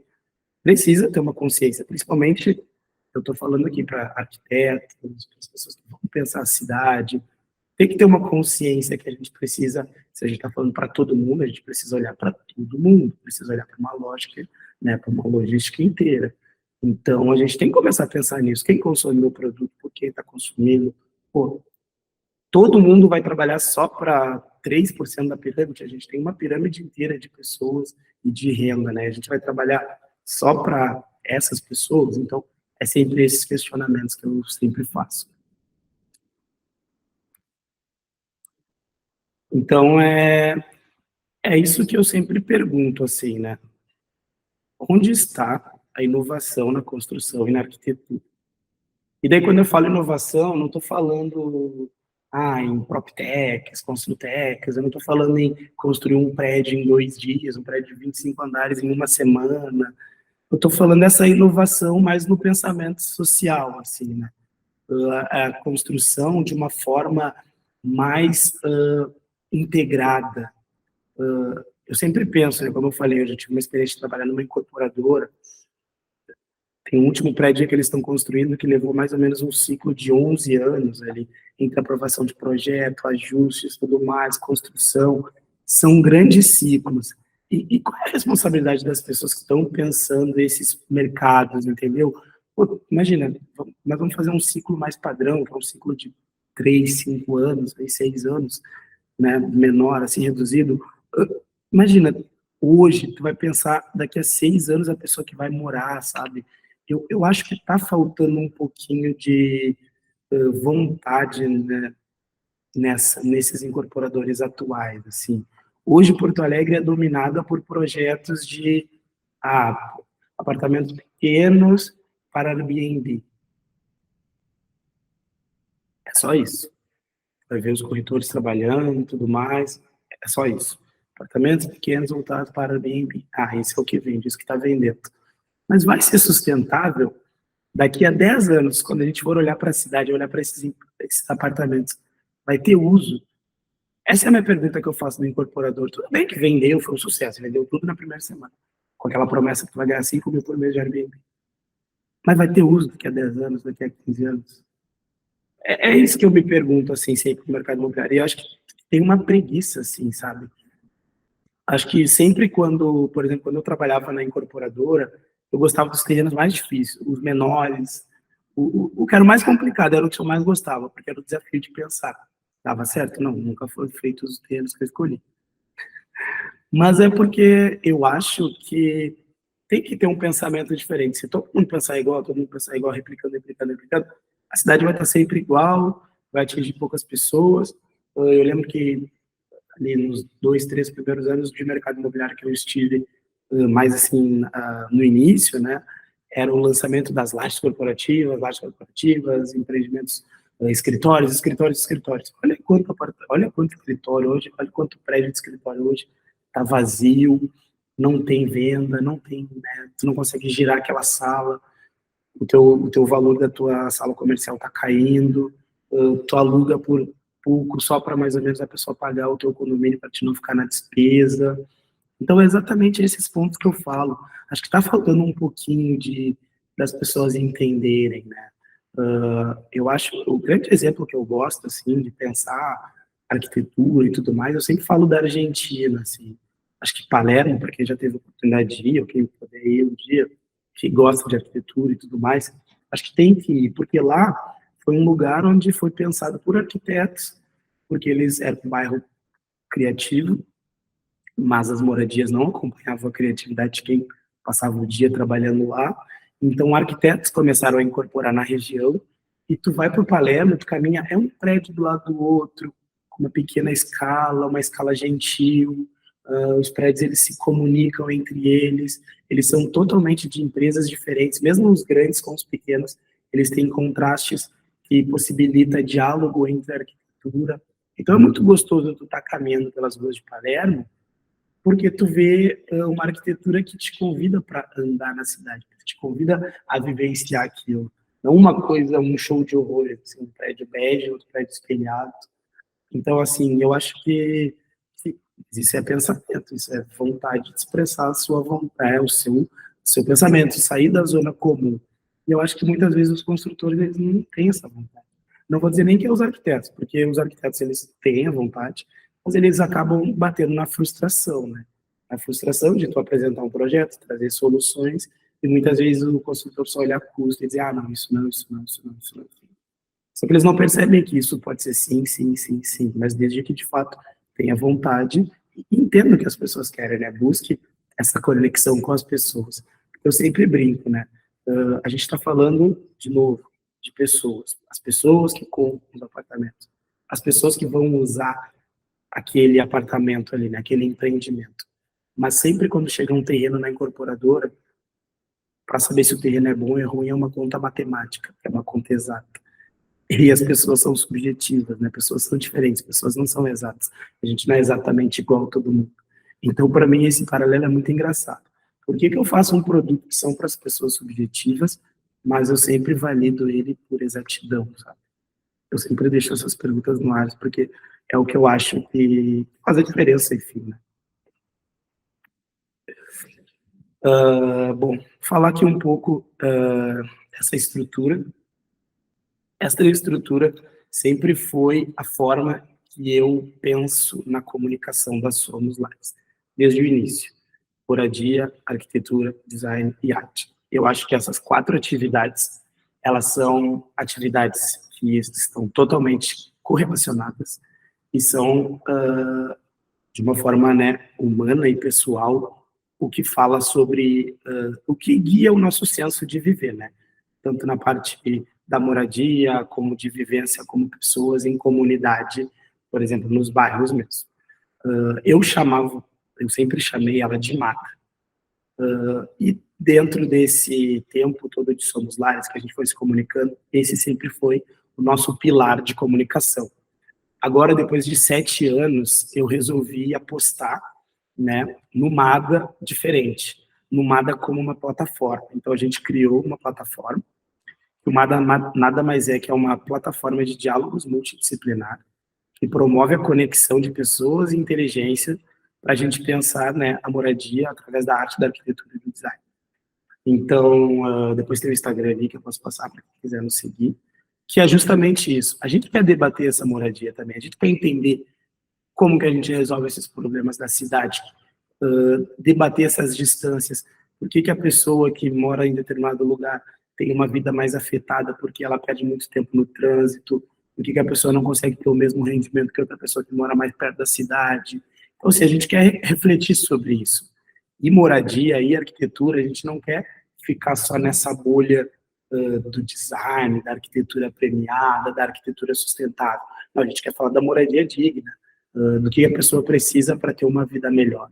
precisa ter uma consciência, principalmente, eu estou falando aqui para arquitetos, para as pessoas que vão pensar a cidade, tem que ter uma consciência que a gente precisa, se a gente está falando para todo mundo, a gente precisa olhar para todo mundo, precisa olhar para uma lógica, né, para uma logística inteira. Então, a gente tem que começar a pensar nisso. Quem consome meu produto, por que está consumindo? Pô, todo mundo vai trabalhar só para 3% da pirâmide? A gente tem uma pirâmide inteira de pessoas e de renda, né? A gente vai trabalhar só para essas pessoas? Então, é sempre esses questionamentos que eu sempre faço. Então, é isso que eu sempre pergunto, assim, né? Onde está a inovação na construção e na arquitetura? E daí, quando eu falo inovação, não estou falando em PropTechs, Construtechs, eu não estou falando em construir um prédio em 2 dias, um prédio de 25 andares em 1 semana. Eu estou falando dessa inovação mais no pensamento social, assim, né? A construção de uma forma mais integrada. Eu sempre penso, né, como eu falei, eu já tive uma experiência de trabalhar numa incorporadora. Tem um último prédio que eles estão construindo que levou mais ou menos um ciclo de 11 anos ali, entre aprovação de projeto, ajustes, tudo mais, construção. São grandes ciclos. E qual é a responsabilidade das pessoas que estão pensando esses mercados, entendeu? Pô, imagina, nós vamos fazer um ciclo mais padrão, que é um ciclo de 3, 5 anos, 6 anos, né, menor, assim, reduzido. Imagina, hoje, tu vai pensar, daqui a 6 anos, a pessoa que vai morar, sabe? Eu acho que está faltando um pouquinho de vontade, né, nesses incorporadores atuais, assim. Hoje, Porto Alegre é dominada por projetos de apartamentos pequenos para Airbnb. É só isso. Vai ver os corretores trabalhando e tudo mais. É só isso. Apartamentos pequenos voltados para Airbnb. Esse é o que vende, isso que está vendendo. Mas vai ser sustentável daqui a 10 anos, quando a gente for olhar para a cidade, olhar para esses apartamentos, vai ter uso? Essa é a minha pergunta que eu faço do incorporador. Tudo bem que vendeu, foi um sucesso, vendeu tudo na primeira semana, com aquela promessa que tu vai ganhar 5 mil por mês de Airbnb. Mas vai ter uso daqui a 10 anos, daqui a 15 anos? É isso que eu me pergunto, assim, sempre no mercado imobiliário. E eu acho que tem uma preguiça, assim, sabe? Acho que sempre quando, por exemplo, quando eu trabalhava na incorporadora, eu gostava dos terrenos mais difíceis, os menores. O que era o mais complicado era o que eu mais gostava, porque era o desafio de pensar. Dava certo? Não, nunca foram feitos os terrenos que eu escolhi. Mas é porque eu acho que tem que ter um pensamento diferente. Se todo mundo pensar igual, replicando, a cidade vai estar sempre igual, vai atingir poucas pessoas. Eu lembro que ali nos 2, 3 primeiros anos de mercado imobiliário que eu estive, mais assim, no início, né, era o lançamento das lajes corporativas, empreendimentos, escritórios. Olha quanto escritório hoje, olha quanto prédio de escritório hoje está vazio, não tem venda, não tem, né, tu não consegue girar aquela sala, o teu valor da tua sala comercial está caindo, tu aluga por pouco só para mais ou menos a pessoa pagar o teu condomínio para te não ficar na despesa. Então é exatamente esses pontos que eu falo. Acho que está faltando um pouquinho das pessoas entenderem, né? Eu acho, o grande exemplo que eu gosto, assim, de pensar arquitetura e tudo mais, eu sempre falo da Argentina, assim. Acho que Palermo, para quem já teve a oportunidade de ir, ou quem puder ir um dia, que gosta de arquitetura e tudo mais, acho que tem que ir, porque lá foi um lugar onde foi pensado por arquitetos, porque eles eram um bairro criativo, mas as moradias não acompanhavam a criatividade de quem passava o dia trabalhando lá. Então, arquitetos começaram a incorporar na região, e tu vai para o Palermo, tu caminha, é um prédio do lado do outro, com uma pequena escala, uma escala gentil, os prédios eles se comunicam entre eles são totalmente de empresas diferentes, mesmo os grandes com os pequenos, eles têm contrastes que possibilita diálogo entre a arquitetura. Então, é muito gostoso tu estar caminhando pelas ruas de Palermo, porque tu vê uma arquitetura que te convida para andar na cidade, que te convida a vivenciar aquilo. Não uma coisa, um show de horror, assim, um prédio bege, outro prédio espelhado. Então, assim, eu acho que isso é pensamento, isso é vontade de expressar a sua vontade, o seu pensamento, sair da zona comum. E eu acho que muitas vezes os construtores eles não têm essa vontade. Não vou dizer nem que é os arquitetos, porque os arquitetos eles têm a vontade, mas eles acabam batendo na frustração, né? A frustração de tu apresentar um projeto, trazer soluções, e muitas vezes o construtor só olha a custo e diz, ah, não, isso não. Só que eles não percebem que isso pode ser sim, mas desde que de fato tenha vontade e entenda o que as pessoas querem, né? Busque essa conexão com as pessoas. Eu sempre brinco, né? A gente está falando, de novo, de pessoas. As pessoas que compram os apartamentos. As pessoas que vão usar aquele apartamento ali, né? Aquele empreendimento. Mas sempre quando chega um terreno na incorporadora, para saber se o terreno é bom ou é ruim, é uma conta matemática, é uma conta exata. E as pessoas são subjetivas, né? Pessoas são diferentes, pessoas não são exatas. A gente não é exatamente igual a todo mundo. Então, para mim, esse paralelo é muito engraçado. Por que eu faço um produto que são para as pessoas subjetivas, mas eu sempre valido ele por exatidão, sabe? Eu sempre deixo essas perguntas no ar, porque é o que eu acho que faz a diferença, enfim, né? Bom, falar aqui um pouco dessa estrutura. Essa estrutura sempre foi a forma que eu penso na comunicação da Somos Lares, desde o início. Moradia, arquitetura, design e arte. Eu acho que essas 4 atividades, elas são atividades que estão totalmente correlacionadas e são, de uma forma, né, humana e pessoal, o que fala sobre o que guia o nosso senso de viver, né? Tanto na parte da moradia, como de vivência como pessoas em comunidade, por exemplo, nos bairros mesmo. Eu sempre chamei ela de mata. E dentro desse tempo todo de Somos Lares, que a gente foi se comunicando, esse sempre foi o nosso pilar de comunicação. Agora, depois de 7 anos, eu resolvi apostar, né, no MADA diferente, no MADA como uma plataforma. Então, a gente criou uma plataforma, o MADA nada mais é que é uma plataforma de diálogos multidisciplinar, que promove a conexão de pessoas e inteligência para a gente pensar, né, a moradia através da arte, da arquitetura e do design. Então, depois tem o Instagram ali que eu posso passar para quem quiser nos seguir, que é justamente isso. A gente quer debater essa moradia também, a gente quer entender como que a gente resolve esses problemas da cidade, debater essas distâncias, por que a pessoa que mora em determinado lugar tem uma vida mais afetada porque ela perde muito tempo no trânsito, por que a pessoa não consegue ter o mesmo rendimento que outra pessoa que mora mais perto da cidade. Então, assim, a gente quer refletir sobre isso. E moradia e arquitetura, a gente não quer ficar só nessa bolha do design, da arquitetura premiada, da arquitetura sustentável. Não, a gente quer falar da moradia digna, do que a pessoa precisa para ter uma vida melhor.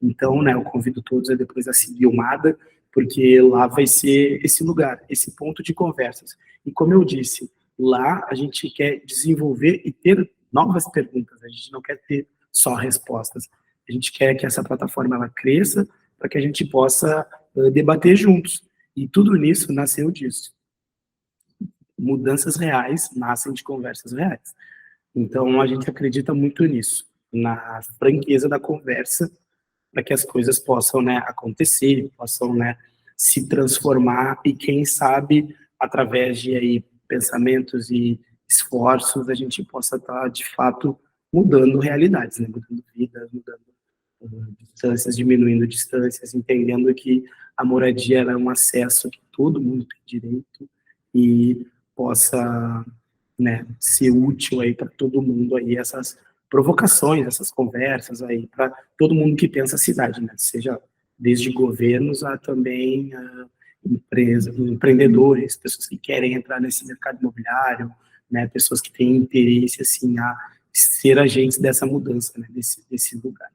Então, né, eu convido todos a depois a seguir o MADA, porque lá vai ser esse lugar, esse ponto de conversas. E como eu disse, lá a gente quer desenvolver e ter novas perguntas, a gente não quer ter só respostas. A gente quer que essa plataforma ela cresça para que a gente possa debater juntos. E tudo nisso nasceu disso. Mudanças reais nascem de conversas reais. Então, a gente acredita muito nisso, na franqueza da conversa, para que as coisas possam, né, acontecer, possam, né, se transformar e, quem sabe, através de aí, pensamentos e esforços, a gente possa estar, de fato, mudando realidades, né, mudando vidas, mudando distâncias, diminuindo distâncias, entendendo que a moradia é um acesso que todo mundo tem direito e possa, né, ser útil aí para todo mundo aí, essas provocações, essas conversas aí para todo mundo que pensa a cidade, né, seja desde governos a também empresas, empreendedores, pessoas que querem entrar nesse mercado imobiliário, né, pessoas que têm interesse assim a ser agentes dessa mudança, né, desse lugar.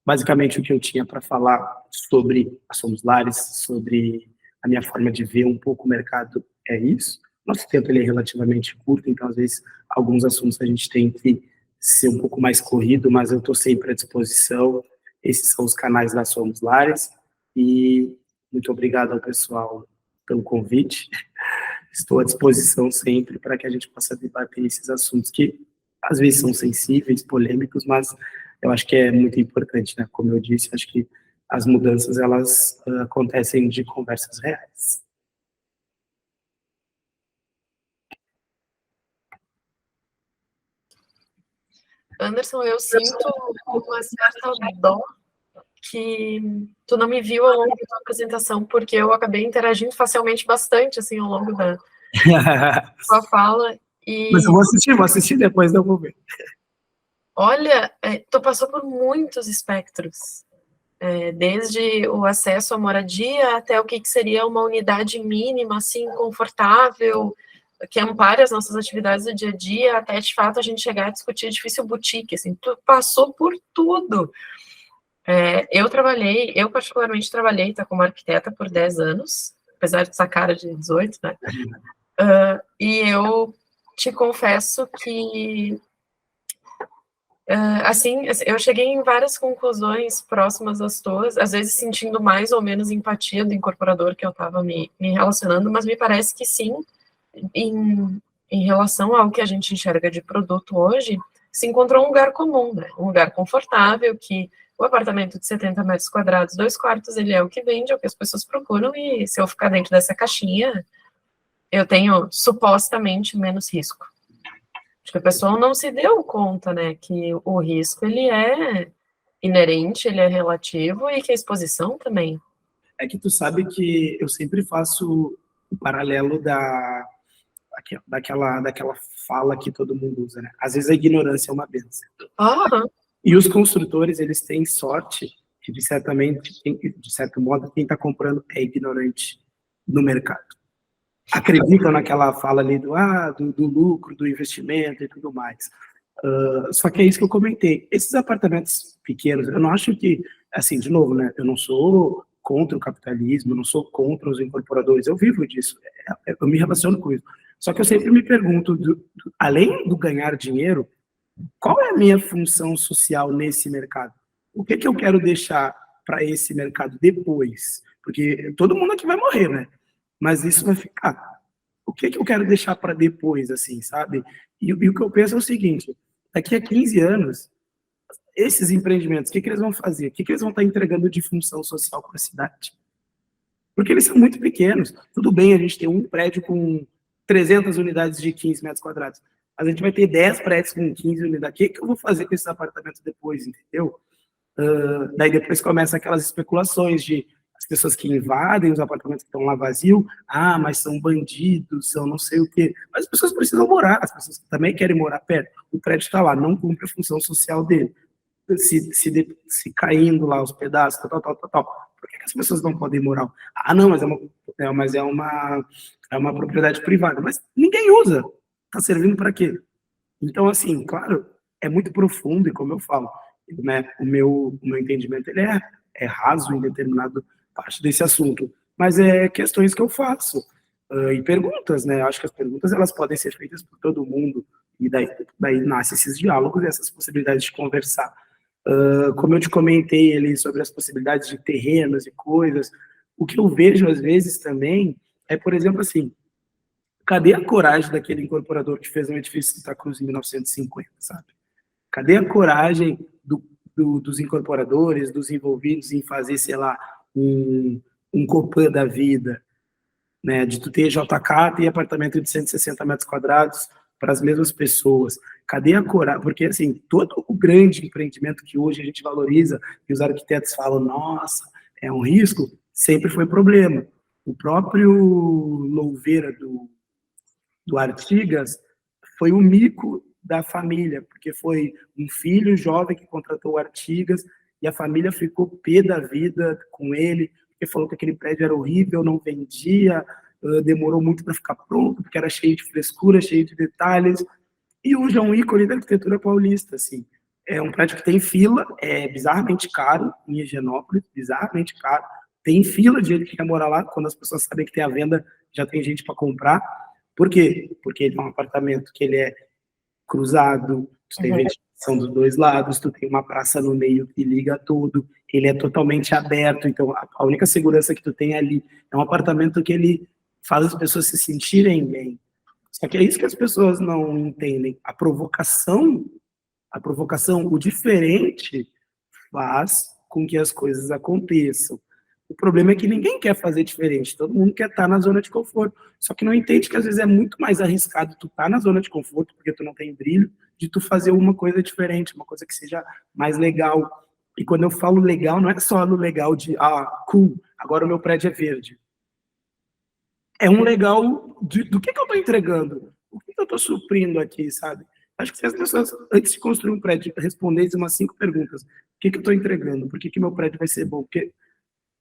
Basicamente o que eu tinha para falar sobre a Somos Lares, sobre a minha forma de ver um pouco o mercado é isso. Nosso tempo ele é relativamente curto, então às vezes alguns assuntos a gente tem que ser um pouco mais corrido, mas eu estou sempre à disposição. Esses são os canais da Somos Lares e muito obrigado ao pessoal pelo convite. Estou à disposição sempre para que a gente possa debater esses assuntos que às vezes são sensíveis, polêmicos, mas eu acho que é muito importante, né? Como eu disse, acho que as mudanças, elas acontecem de conversas reais. Anderson, eu sinto uma certa dó que tu não me viu ao longo da tua apresentação, porque eu acabei interagindo facialmente bastante, assim, ao longo da tua fala. E... Mas eu vou assistir depois, eu vou ver. Olha, tu passou por muitos espectros, desde o acesso à moradia até o que seria uma unidade mínima, assim, confortável, que ampare as nossas atividades do dia a dia, até, de fato, a gente chegar a discutir edifício boutique, assim, tu passou por tudo. Eu particularmente trabalhei como arquiteta por 10 anos, apesar dessa cara de 18, né? E eu te confesso que assim, eu cheguei em várias conclusões próximas às tuas, às vezes sentindo mais ou menos empatia do incorporador que eu estava me relacionando, mas me parece que sim, em relação ao que a gente enxerga de produto hoje, se encontrou um lugar comum, né? Um lugar confortável, que o apartamento de 70 metros quadrados, 2 quartos, ele é o que vende, é o que as pessoas procuram, e se eu ficar dentro dessa caixinha, eu tenho supostamente menos risco. Acho que o pessoal não se deu conta, né, que o risco, ele é inerente, ele é relativo, e que a exposição também. É que tu sabe que eu sempre faço o paralelo daquela fala que todo mundo usa, né? Às vezes a ignorância é uma bênção. E os construtores, eles têm sorte que, de certo modo, quem está comprando é ignorante no mercado. Acreditam naquela fala ali do lucro, do investimento e tudo mais. Só que é isso que eu comentei. Esses apartamentos pequenos, eu não acho que, assim, de novo, né? Eu não sou contra o capitalismo, eu não sou contra os incorporadores, eu vivo disso, eu me relaciono com isso. Só que eu sempre me pergunto, além do ganhar dinheiro, qual é a minha função social nesse mercado? O que eu quero deixar para esse mercado depois? Porque todo mundo aqui vai morrer, né? Mas isso vai ficar. O que eu quero deixar para depois, assim, sabe? E o que eu penso é o seguinte, daqui a 15 anos, esses empreendimentos, o que eles vão fazer? O que eles vão estar entregando de função social para a cidade? Porque eles são muito pequenos. Tudo bem a gente ter um prédio com 300 unidades de 15 metros quadrados. A gente vai ter 10 prédios com 15 unidades. O que eu vou fazer com esses apartamentos depois, entendeu? Daí depois começa aquelas especulações de as pessoas que invadem os apartamentos que estão lá vazios, mas são bandidos, são não sei o quê. Mas as pessoas precisam morar, as pessoas também querem morar perto. O prédio está lá, não cumpre a função social dele. Se caindo lá os pedaços, tal. Por que as pessoas não podem morar? Não, mas é uma propriedade privada. Mas ninguém usa. Está servindo para quê? Então, assim, claro, é muito profundo, e como eu falo, né, o meu entendimento ele é raso em determinada parte desse assunto, mas é questões que eu faço, e perguntas, né, acho que as perguntas elas podem ser feitas por todo mundo, e daí nascem esses diálogos e essas possibilidades de conversar. Como eu te comentei ali sobre as possibilidades de terrenos e coisas, o que eu vejo às vezes também é, por exemplo, assim, cadê a coragem daquele incorporador que fez um edifício Santa Cruz em 1950, sabe? Cadê a coragem dos incorporadores, dos envolvidos em fazer, sei lá, um Copan da vida, né? De tu ter JK e apartamento de 160 metros quadrados para as mesmas pessoas. Cadê a coragem? Porque, assim, todo o grande empreendimento que hoje a gente valoriza, e os arquitetos falam, nossa, é um risco, sempre foi problema. O próprio Louveira do Artigas foi um mico da família, porque foi um filho jovem que contratou o Artigas e a família ficou pé da vida com ele, porque falou que aquele prédio era horrível, não vendia, demorou muito para ficar pronto, porque era cheio de frescura, cheio de detalhes, e hoje é um ícone da arquitetura paulista, assim. É um prédio que tem fila, é bizarramente caro, em Higienópolis, bizarramente caro, tem fila de gente que quer morar lá, quando as pessoas sabem que tem a venda, já tem gente para comprar. Por quê? Porque ele é um apartamento que ele é cruzado, tu tem ventilação dos dois lados, tu tem uma praça no meio que liga tudo, ele é totalmente aberto, então a única segurança que tu tem ali é um apartamento que ele faz as pessoas se sentirem bem. Só que é isso que as pessoas não entendem. A provocação, o diferente faz com que as coisas aconteçam. O problema é que ninguém quer fazer diferente, todo mundo quer estar na zona de conforto, só que não entende que às vezes é muito mais arriscado tu estar na zona de conforto, porque tu não tem brilho, de tu fazer uma coisa diferente, uma coisa que seja mais legal. E quando eu falo legal, não é só no legal de, cool, agora o meu prédio é verde. É um legal do que eu estou entregando, o que eu estou suprindo aqui, sabe? Acho que se as pessoas, antes de construir um prédio, respondessem umas 5 perguntas, o que eu estou entregando, por que meu prédio vai ser bom, porque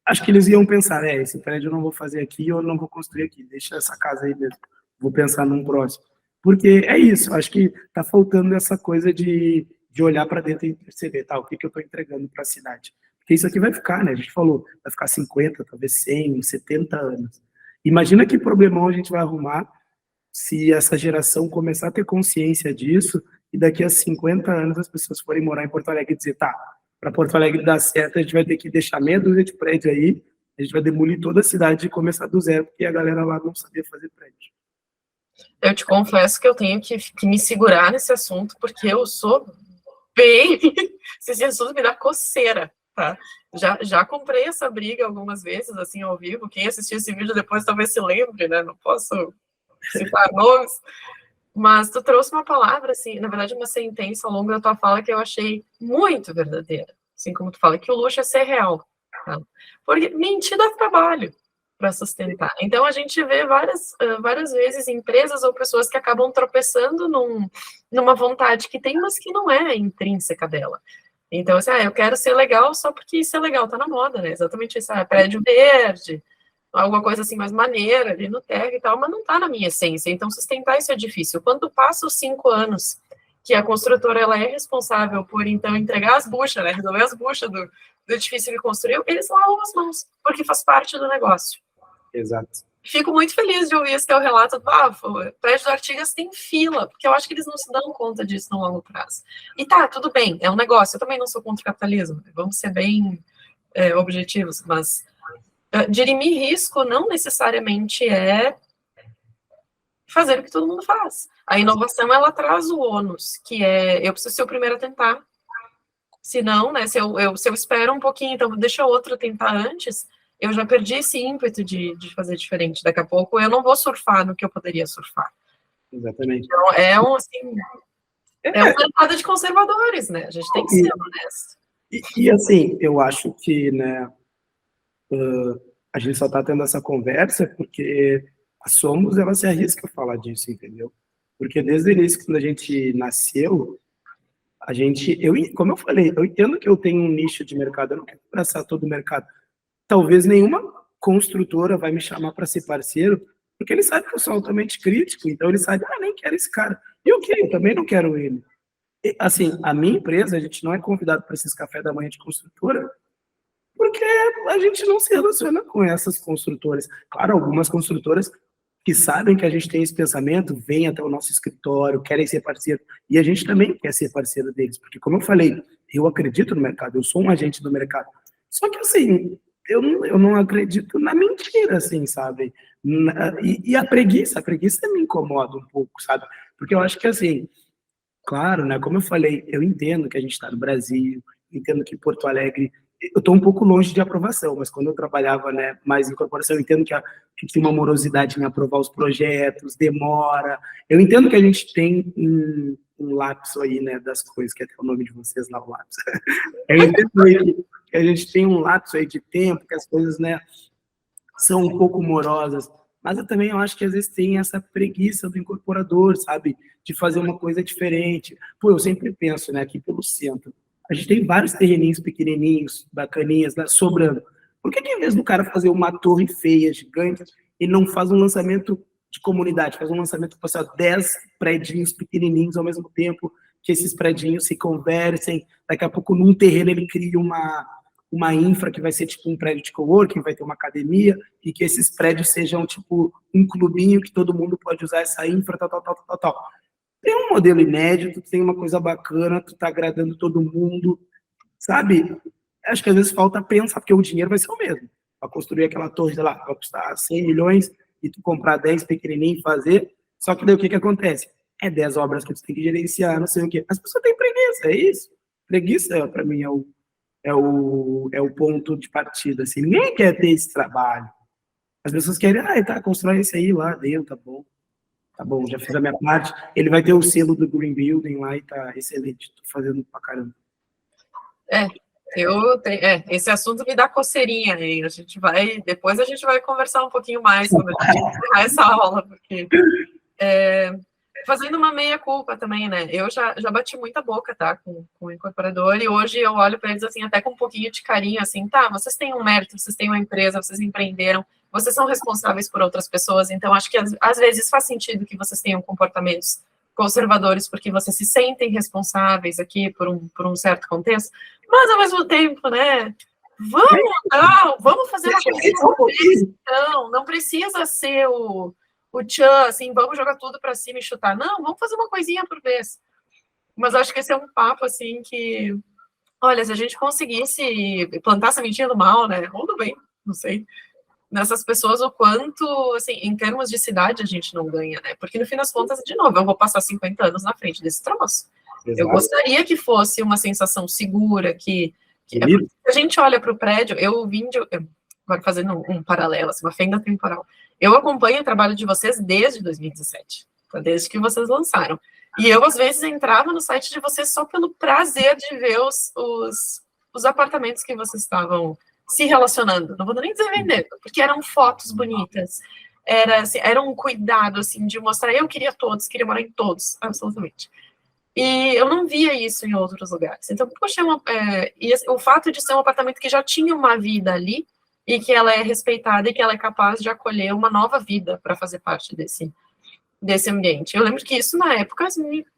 acho que eles iam pensar, esse prédio eu não vou fazer aqui, ou eu não vou construir aqui, deixa essa casa aí mesmo, vou pensar num próximo. Porque é isso, acho que está faltando essa coisa de olhar para dentro e perceber, o que eu estou entregando para a cidade. Porque isso aqui vai ficar, né, a gente falou, vai ficar 50, talvez 100, 70 anos. Imagina que problemão a gente vai arrumar se essa geração começar a ter consciência disso e daqui a 50 anos as pessoas forem morar em Porto Alegre e dizer, para Porto Alegre dar certo, a gente vai ter que deixar meia dúzia de prédio aí, a gente vai demolir toda a cidade e começar do zero, porque a galera lá não sabia fazer prédio. Eu te confesso que eu tenho que me segurar nesse assunto, porque eu sou bem... Esse assunto me dá coceira, tá? Já comprei essa briga algumas vezes, assim, ao vivo. Quem assistiu esse vídeo depois talvez se lembre, né? Não posso citar nomes. Mas tu trouxe uma palavra, assim, na verdade uma sentença ao longo da tua fala que eu achei muito verdadeira. Assim como tu fala, que o luxo é ser real. Tá? Porque mentir dá trabalho para sustentar. Então a gente vê várias vezes empresas ou pessoas que acabam tropeçando numa vontade que tem, mas que não é intrínseca dela. Então, assim, eu quero ser legal só porque ser legal tá na moda, né? Exatamente isso, prédio verde, alguma coisa assim mais maneira ali no terra e tal, mas não tá na minha essência. Então, sustentar isso é difícil. Quando passa os 5 anos que a construtora ela é responsável por, então, entregar as buchas, né? Resolver as buchas do edifício que construiu, eles lavam as mãos, porque faz parte do negócio. Exato. Fico muito feliz de ouvir esse teu relato. O prédio do Artigas tem fila, porque eu acho que eles não se dão conta disso no longo prazo. E tudo bem, é um negócio. Eu também não sou contra o capitalismo, vamos ser bem objetivos, mas dirimir risco não necessariamente é fazer o que todo mundo faz. A inovação, ela traz o ônus, que é, eu preciso ser o primeiro a tentar. Se não, né, se eu espero um pouquinho, então deixa o outro tentar antes, eu já perdi esse ímpeto de fazer diferente. Daqui a pouco eu não vou surfar no que eu poderia surfar. Exatamente. Então, é um mercado de conservadores, né? A gente tem que ser honesto. E assim, eu acho que, né, a gente só está tendo essa conversa porque a Somos, ela se arrisca a falar disso, entendeu? Porque desde o início, quando a gente nasceu, como eu falei, eu entendo que eu tenho um nicho de mercado, eu não quero abraçar todo o mercado. Talvez nenhuma construtora vai me chamar para ser parceiro, porque ele sabe que eu sou altamente crítico, então ele sabe, nem quero esse cara. E o quê? Eu também não quero ele. Assim, a minha empresa, a gente não é convidado para esses cafés da manhã de construtora, porque a gente não se relaciona com essas construtoras. Claro, algumas construtoras que sabem que a gente tem esse pensamento, vêm até o nosso escritório, querem ser parceiro, e a gente também quer ser parceiro deles, porque, como eu falei, eu acredito no mercado, eu sou um agente do mercado. Só que, assim, eu não acredito na mentira, assim, sabe? E a preguiça me incomoda um pouco, sabe? Porque eu acho que, assim, claro, né? Como eu falei, eu entendo que a gente está no Brasil, entendo que Porto Alegre, eu estou um pouco longe de aprovação, mas quando eu trabalhava, né, mais em corporação, eu entendo que tem uma morosidade em aprovar os projetos, demora. Eu entendo que a gente tem um lapso aí, né, das coisas, que é até o nome de vocês lá, o lapso. Eu entendo aí que a gente tem um lapso aí de tempo, que as coisas, né, são um pouco morosas, mas eu também acho que às vezes tem essa preguiça do incorporador, sabe, de fazer uma coisa diferente. Pô, eu sempre penso, né, aqui pelo centro, a gente tem vários terreninhos pequenininhos, bacaninhas, né, sobrando. Por que em vez do cara fazer uma torre feia, gigante, ele não faz um lançamento de comunidade, faz um lançamento para 10 prédios pequenininhos ao mesmo tempo, que esses prédios se conversem, daqui a pouco num terreno ele cria uma infra que vai ser tipo um prédio de coworking, vai ter uma academia, e que esses prédios sejam tipo um clubinho que todo mundo pode usar essa infra, tal. Tem um modelo inédito, tem uma coisa bacana, tu tá agradando todo mundo, sabe? Acho que às vezes falta pensar, porque o dinheiro vai ser o mesmo. Para construir aquela torre, sei lá, vai custar 100 milhões, e tu comprar 10 pequenininhos e fazer, só que daí o que acontece? É 10 obras que tu tem que gerenciar, não sei o quê. As pessoas têm preguiça, é isso. Preguiça, para mim, é o ponto de partida, assim. Ninguém quer ter esse trabalho. As pessoas querem, tá, constrói esse aí lá dentro, tá bom, já fiz a minha parte. Ele vai ter o selo do Green Building lá e tá excelente, tô fazendo pra caramba. Esse assunto me dá coceirinha aí. Depois a gente vai conversar um pouquinho mais quando a gente encerrar essa aula, porque fazendo uma meia-culpa também, né? Eu já bati muita boca, tá, com o incorporador, e hoje eu olho para eles, assim, até com um pouquinho de carinho, assim, tá, vocês têm um mérito, vocês têm uma empresa, vocês empreenderam, vocês são responsáveis por outras pessoas, então acho que às vezes faz sentido que vocês tenham comportamentos conservadores, porque vocês se sentem responsáveis aqui por um certo contexto, mas ao mesmo tempo, né, vamos fazer uma coisa, não precisa ser o tchan, assim, vamos jogar tudo para cima e chutar. Não, vamos fazer uma coisinha por vez. Mas acho que esse é um papo, assim, que... Olha, se a gente conseguisse plantar a sementinha do mal, né, ou do bem, não sei, nessas pessoas, o quanto, assim, em termos de cidade, a gente não ganha, né? Porque, no fim das contas, de novo, eu vou passar 50 anos na frente desse troço. Exato. Eu gostaria que fosse uma sensação segura, que a gente olha para o prédio, agora fazendo um paralelo, assim, uma fenda temporal. Eu acompanho o trabalho de vocês desde 2017, desde que vocês lançaram. E eu, às vezes, entrava no site de vocês só pelo prazer de ver os apartamentos que vocês estavam se relacionando. Não vou nem dizer vendendo, porque eram fotos bonitas. Era um cuidado, assim, de mostrar. Eu queria morar em todos, absolutamente. E eu não via isso em outros lugares. Então, poxa, e o fato de ser um apartamento que já tinha uma vida ali, e que ela é respeitada e que ela é capaz de acolher uma nova vida para fazer parte desse ambiente. Eu lembro que isso, na época,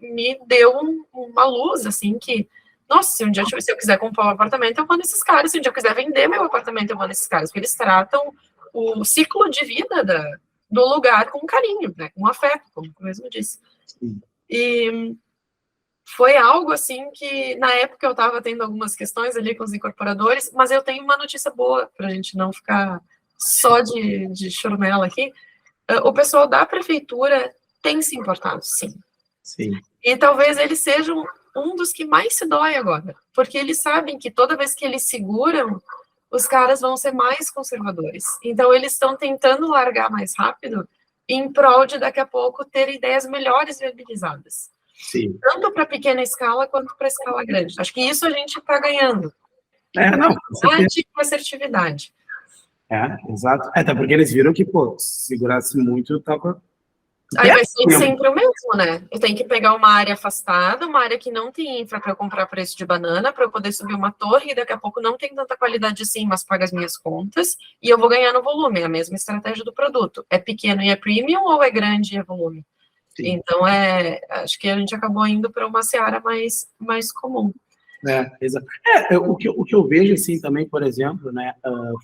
me deu uma luz, assim, que, nossa, se eu quiser comprar um apartamento, eu vou nesses caras, se um dia eu quiser vender meu apartamento, eu vou nesses caras, porque eles tratam o ciclo de vida do lugar com carinho, né, com afeto, como eu mesmo disse. Sim. E foi algo, assim, que na época eu estava tendo algumas questões ali com os incorporadores, mas eu tenho uma notícia boa, para a gente não ficar só de chorumela aqui. O pessoal da prefeitura tem se importado, sim. Sim. E talvez eles sejam um dos que mais se dói agora, porque eles sabem que toda vez que eles seguram, os caras vão ser mais conservadores. Então, eles estão tentando largar mais rápido em prol de, daqui a pouco, ter ideias melhores viabilizadas. Sim. Tanto para pequena escala quanto para escala grande. Acho que isso a gente está ganhando. Não. Com assertividade. Exato. Até porque eles viram que, pô, se segurasse muito, tava... Aí vai ser sempre o mesmo, né? Eu tenho que pegar uma área afastada, uma área que não tem infra para eu comprar preço de banana, para eu poder subir uma torre, e daqui a pouco não tem tanta qualidade assim, mas paga as minhas contas, e eu vou ganhar no volume. É a mesma estratégia do produto. É pequeno e é premium, ou é grande e é volume? Então, acho que a gente acabou indo para uma seara mais comum. Exato. O que eu vejo, assim, também, por exemplo, né,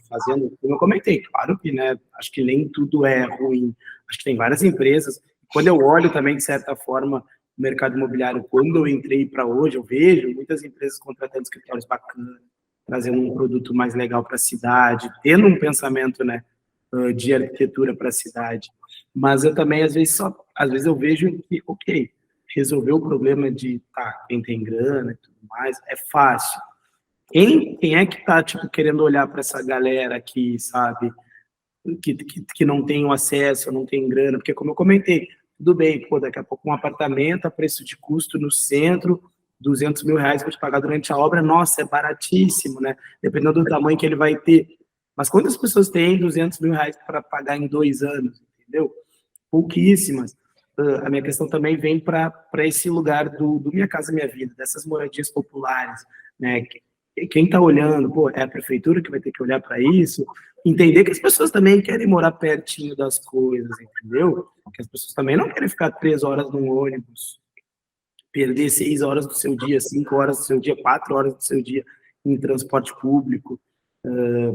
fazendo, como eu comentei, claro que, né, acho que nem tudo é ruim, acho que tem várias empresas, quando eu olho também, de certa forma, o mercado imobiliário, quando eu entrei para hoje, eu vejo muitas empresas contratando escritórios bacanas, trazendo um produto mais legal para a cidade, tendo um pensamento, né, de arquitetura para a cidade, mas eu também, às vezes eu vejo que, ok, resolver o problema de, quem tem grana e tudo mais, é fácil. Quem é que tá, tipo, querendo olhar para essa galera aqui, sabe, que não tem o acesso, não tem grana? Porque, como eu comentei, tudo bem, pô, daqui a pouco um apartamento a preço de custo no centro, R$ 200.000 para te pagar durante a obra, nossa, é baratíssimo, né? Dependendo do tamanho que ele vai ter. Mas quantas pessoas têm R$ 200.000 para pagar em 2 anos, entendeu? Pouquíssimas. A minha questão também vem para esse lugar do Minha Casa Minha Vida, dessas moradias populares, né? Quem está olhando, pô, é a prefeitura que vai ter que olhar para isso, entender que as pessoas também querem morar pertinho das coisas, entendeu? Que as pessoas também não querem ficar 3 horas num ônibus, perder 6 horas do seu dia, 5 horas do seu dia, 4 horas do seu dia em transporte público,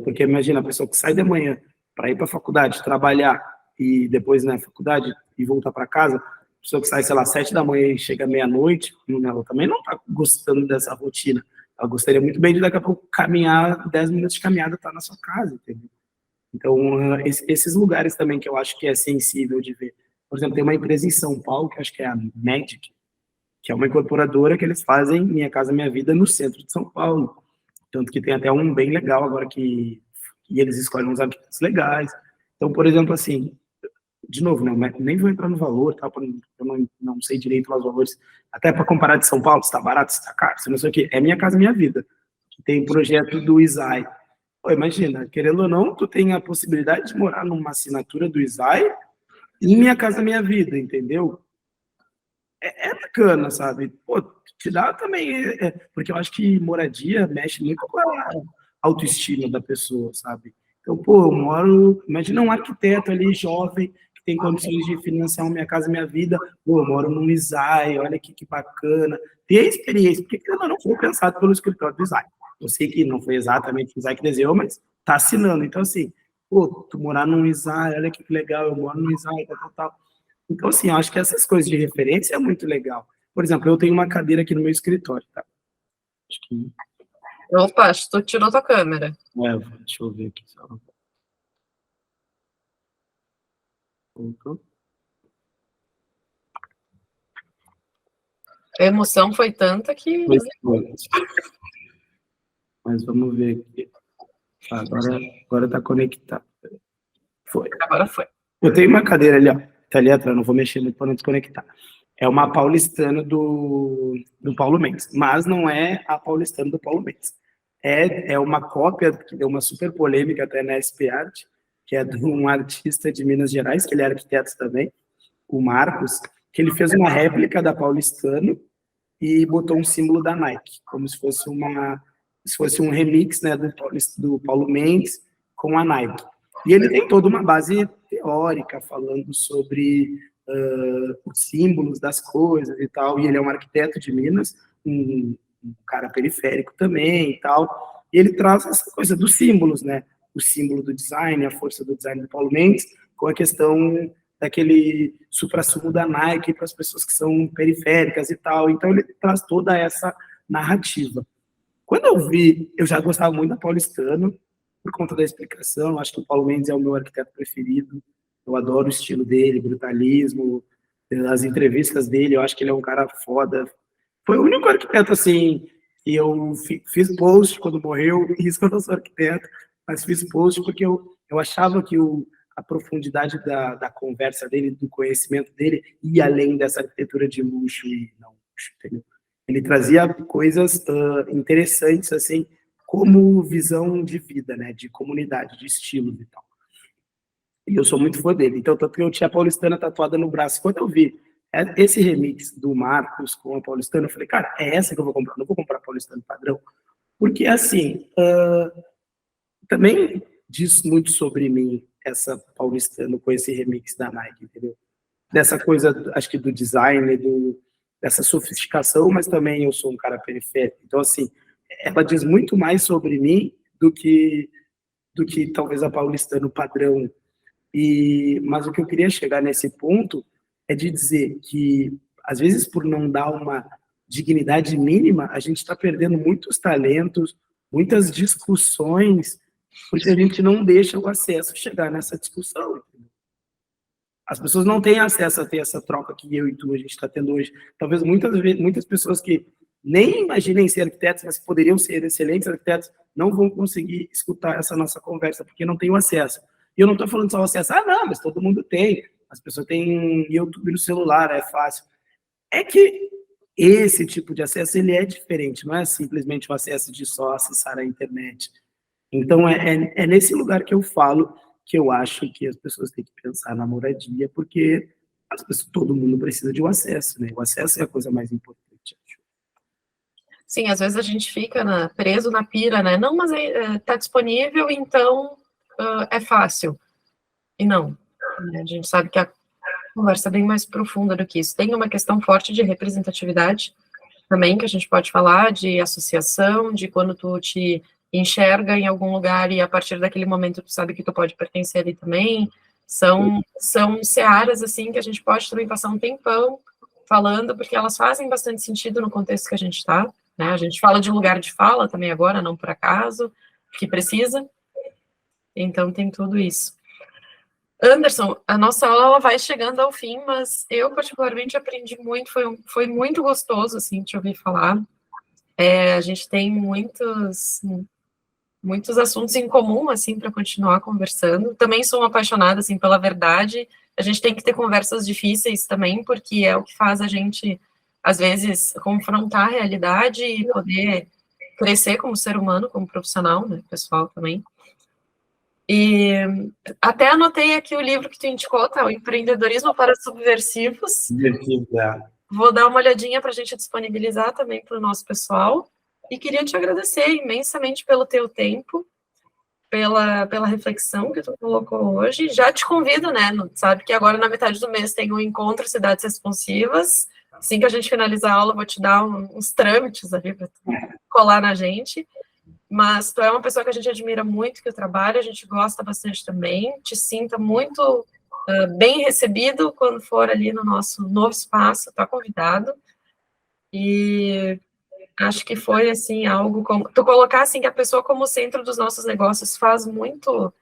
porque imagina a pessoa que sai de manhã para ir para a faculdade, trabalhar, e depois na faculdade e voltar para casa, a pessoa que sai, sei lá, 7 da manhã e chega meia-noite, ela também não está gostando dessa rotina. Ela gostaria muito bem de daqui a pouco caminhar, 10 minutos de caminhada, tá na sua casa, entendeu? Então, esses lugares também que eu acho que é sensível de ver. Por exemplo, tem uma empresa em São Paulo, que acho que é a Magic, que é uma incorporadora que eles fazem Minha Casa Minha Vida no centro de São Paulo. Tanto que tem até um bem legal agora que eles escolhem uns arquitetos legais. Então, por exemplo, assim, de novo, né, nem vou entrar no valor, tá? Eu não sei direito os valores, até para comparar de São Paulo, se está barato, se está caro, se não sei o quê. É Minha Casa Minha Vida, que tem projeto do ISAI. Pô, imagina, querendo ou não, tu tem a possibilidade de morar numa assinatura do ISAI em Minha Casa Minha Vida, entendeu? É bacana, sabe? Pô, te dá também, porque eu acho que moradia mexe muito com a autoestima da pessoa, sabe? Então, pô, imagina um arquiteto ali, jovem, que tem condições de financiar Minha Casa Minha Vida, pô, eu moro num ISAI, olha que bacana, ter experiência, porque ainda não foi pensado pelo escritório do ISAI. Eu sei que não foi exatamente o ISAI que desenhou, mas tá assinando. Então, assim, pô, tu morar num ISAI, olha que legal, eu moro num ISAI, tal. Então, assim, eu acho que essas coisas de referência é muito legal. Por exemplo, eu tenho uma cadeira aqui no meu escritório, tá? Acho que... Opa, tu tirou tua câmera. Deixa eu ver aqui. A emoção foi tanta que... Mas vamos ver aqui. Agora tá conectado. Foi. Agora foi. Eu tenho uma cadeira ali, ó. Tá ali atrás, não vou mexer muito para não desconectar. É uma paulistana do Paulo Mendes, mas não é a paulistana do Paulo Mendes. É uma cópia que deu uma super polêmica até na SP Art, que é de um artista de Minas Gerais, que ele é arquiteto também, o Marcos, que ele fez uma réplica da paulistana e botou um símbolo da Nike, como se fosse um remix, né, do Paulo Mendes com a Nike. E ele tem toda uma base teórica falando sobre os símbolos das coisas e tal, e ele é um arquiteto de Minas, um cara periférico também e tal, e ele traz essa coisa dos símbolos, né, o símbolo do design, a força do design do Paulo Mendes, com a questão daquele suprassumo da Nike para as pessoas que são periféricas e tal, então ele traz toda essa narrativa. Quando eu vi, eu já gostava muito da Paulistano, por conta da explicação, acho que o Paulo Mendes é o meu arquiteto preferido, eu adoro o estilo dele, brutalismo, as entrevistas dele, eu acho que ele é um cara foda. Foi o único arquiteto, assim, que eu fiz post quando morreu, e isso que eu não sou arquiteto, mas fiz post porque eu achava que a profundidade da conversa dele, do conhecimento dele, ia além dessa arquitetura de luxo e não luxo, entendeu? Ele trazia coisas interessantes, assim, como visão de vida, né, de comunidade, de estilo e tal. E eu sou muito fã dele. Então, tanto que eu tinha a paulistana tatuada no braço. Quando eu vi esse remix do Marcos com a paulistana, eu falei, cara, é essa que eu vou comprar, não vou comprar a paulistana padrão. Porque, assim, também diz muito sobre mim essa paulistana com esse remix da Nike, entendeu? dessa coisa, acho que do design, dessa sofisticação, mas também eu sou um cara periférico. Então, assim, ela diz muito mais sobre mim do que talvez a paulistano padrão. Mas o que eu queria chegar nesse ponto é de dizer que, às vezes, por não dar uma dignidade mínima, a gente está perdendo muitos talentos, muitas discussões, porque a gente não deixa o acesso chegar nessa discussão. As pessoas não têm acesso a ter essa troca que eu e tu a gente está tendo hoje. Talvez muitas pessoas que nem imaginem ser arquitetos, mas poderiam ser excelentes arquitetos, não vão conseguir escutar essa nossa conversa, porque não têm o acesso. E eu não estou falando só o acesso, não, mas todo mundo tem. As pessoas têm YouTube no celular, é fácil. É que esse tipo de acesso, ele é diferente, não é simplesmente o acesso de só acessar a internet. Então, é nesse lugar que eu falo que eu acho que as pessoas têm que pensar na moradia, porque todo mundo precisa de um acesso, né? O acesso é a coisa mais importante. Sim, às vezes a gente fica preso na pira, né? Não, mas está disponível, então é fácil. E não. A gente sabe que a conversa é bem mais profunda do que isso. Tem uma questão forte de representatividade também, que a gente pode falar, de associação, de quando tu te enxerga em algum lugar e a partir daquele momento tu sabe que tu pode pertencer ali também. São searas, assim, que a gente pode também passar um tempão falando, porque elas fazem bastante sentido no contexto que a gente está. Né? A gente fala de lugar de fala também agora, não por acaso, que precisa. Então, tem tudo isso. Anderson, a nossa aula ela vai chegando ao fim, mas eu particularmente aprendi muito, foi muito gostoso, assim, te ouvir falar. A gente tem muitos assuntos em comum, assim, para continuar conversando. Também sou uma apaixonada, assim, pela verdade. A gente tem que ter conversas difíceis também, porque é o que faz a gente, às vezes, confrontar a realidade e poder crescer como ser humano, como profissional, né, pessoal também. E até anotei aqui o livro que tu indicou, tá? O Empreendedorismo para Subversivos. Vou dar uma olhadinha para a gente disponibilizar também para o nosso pessoal. E queria te agradecer imensamente pelo teu tempo, pela reflexão que tu colocou hoje. Já te convido, né? Sabe que agora na metade do mês tem um encontro Cidades Responsivas. Assim que a gente finalizar a aula, eu vou te dar uns trâmites ali para colar na gente. Mas tu é uma pessoa que a gente admira muito, que o trabalho a gente gosta bastante também. Te sinta muito bem recebido quando for ali no nosso novo espaço, está convidado. E acho que foi, assim, algo como... Tu colocar, assim, que a pessoa como centro dos nossos negócios faz muito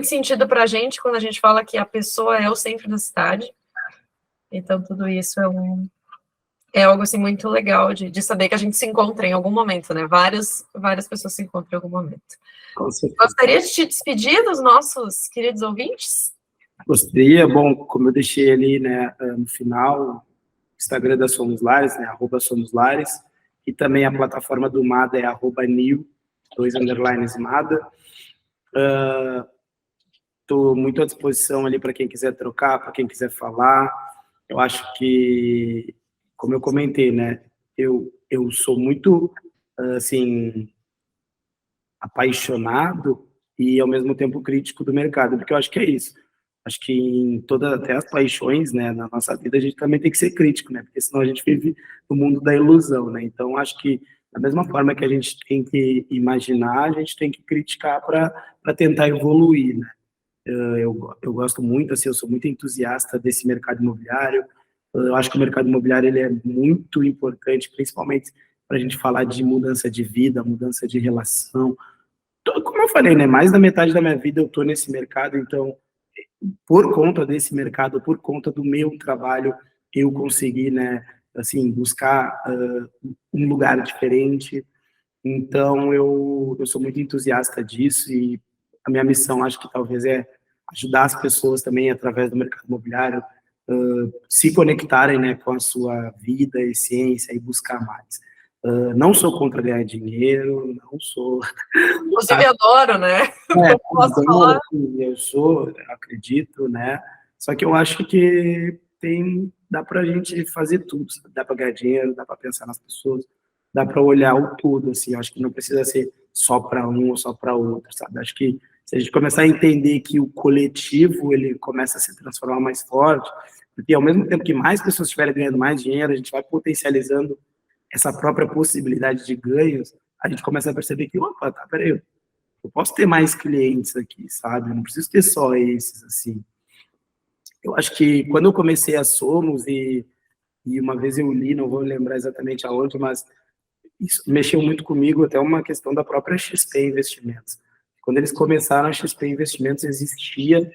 sentido para a gente quando a gente fala que a pessoa é o centro da cidade. Então, tudo isso é algo, assim, muito legal de saber que a gente se encontra em algum momento, né? Várias pessoas se encontram em algum momento. Gostaria de te despedir dos nossos queridos ouvintes? Gostaria, bom, como eu deixei ali, né, no final, o Instagram da Somos Lares, né, @SomosLares, e também a plataforma do Mada é @New, 2_ Mada. Estou muito à disposição ali para quem quiser trocar, para quem quiser falar. Eu acho que, como eu comentei, né, eu sou muito, assim, apaixonado e, ao mesmo tempo, crítico do mercado, porque eu acho que é isso. Acho que em todas, até as paixões, né, na nossa vida, a gente também tem que ser crítico, né, porque senão a gente vive no mundo da ilusão, né. Então, acho que, da mesma forma que a gente tem que imaginar, a gente tem que criticar para tentar evoluir, né. Eu gosto muito, assim, eu sou muito entusiasta desse mercado imobiliário. Eu acho que o mercado imobiliário ele é muito importante, principalmente para a gente falar de mudança de vida, mudança de relação. Como eu falei, né, mais da metade da minha vida eu estou nesse mercado, então, por conta desse mercado, por conta do meu trabalho, eu consegui, né, assim, buscar um lugar diferente. Então, eu sou muito entusiasta disso e a minha missão, acho que talvez é ajudar as pessoas também, através do mercado imobiliário, se conectarem, né, com a sua vida, essência e buscar mais. Não sou contra ganhar dinheiro, não sou... Inclusive, adoro, né? Posso falar? Eu acredito, né? Só que eu acho que dá pra gente fazer tudo, sabe? Dá pra ganhar dinheiro, dá pra pensar nas pessoas, dá pra olhar o tudo, assim. Eu acho que não precisa ser só para um ou só para outro, sabe? Acho que se a gente começar a entender que o coletivo, ele começa a se transformar mais forte, Porque ao mesmo tempo que mais pessoas estiverem ganhando mais dinheiro, a gente vai potencializando essa própria possibilidade de ganhos, a gente começa a perceber que, opa, tá, peraí, eu posso ter mais clientes aqui, sabe? Eu não preciso ter só esses, assim. Eu acho que quando eu comecei a Somos, e uma vez eu li, não vou lembrar exatamente aonde, mas isso mexeu muito comigo, até uma questão da própria XP Investimentos. Quando eles começaram, a XP Investimentos existia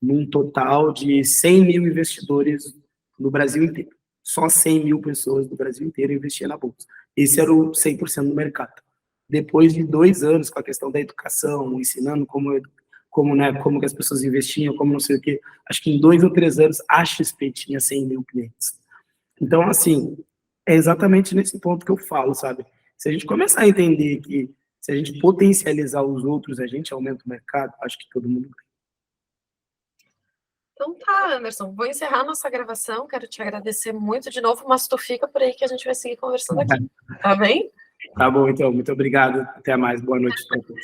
num total de 100 mil investidores no Brasil inteiro. Só 100 mil pessoas do Brasil inteiro investiam na Bolsa. Esse era o 100% do mercado. Depois de 2 anos com a questão da educação, ensinando como que as pessoas investiam, como não sei o quê, acho que em 2 ou 3 anos a XP tinha 100 mil clientes. Então, assim, é exatamente nesse ponto que eu falo, sabe? Se a gente começar a entender que se a gente potencializar os outros, a gente aumenta o mercado, acho que todo mundo ganha. Então tá, Anderson, vou encerrar nossa gravação, quero te agradecer muito de novo, mas tu fica por aí que a gente vai seguir conversando aqui, tá bem? Tá bom, então, muito obrigado, até mais, boa noite para todos.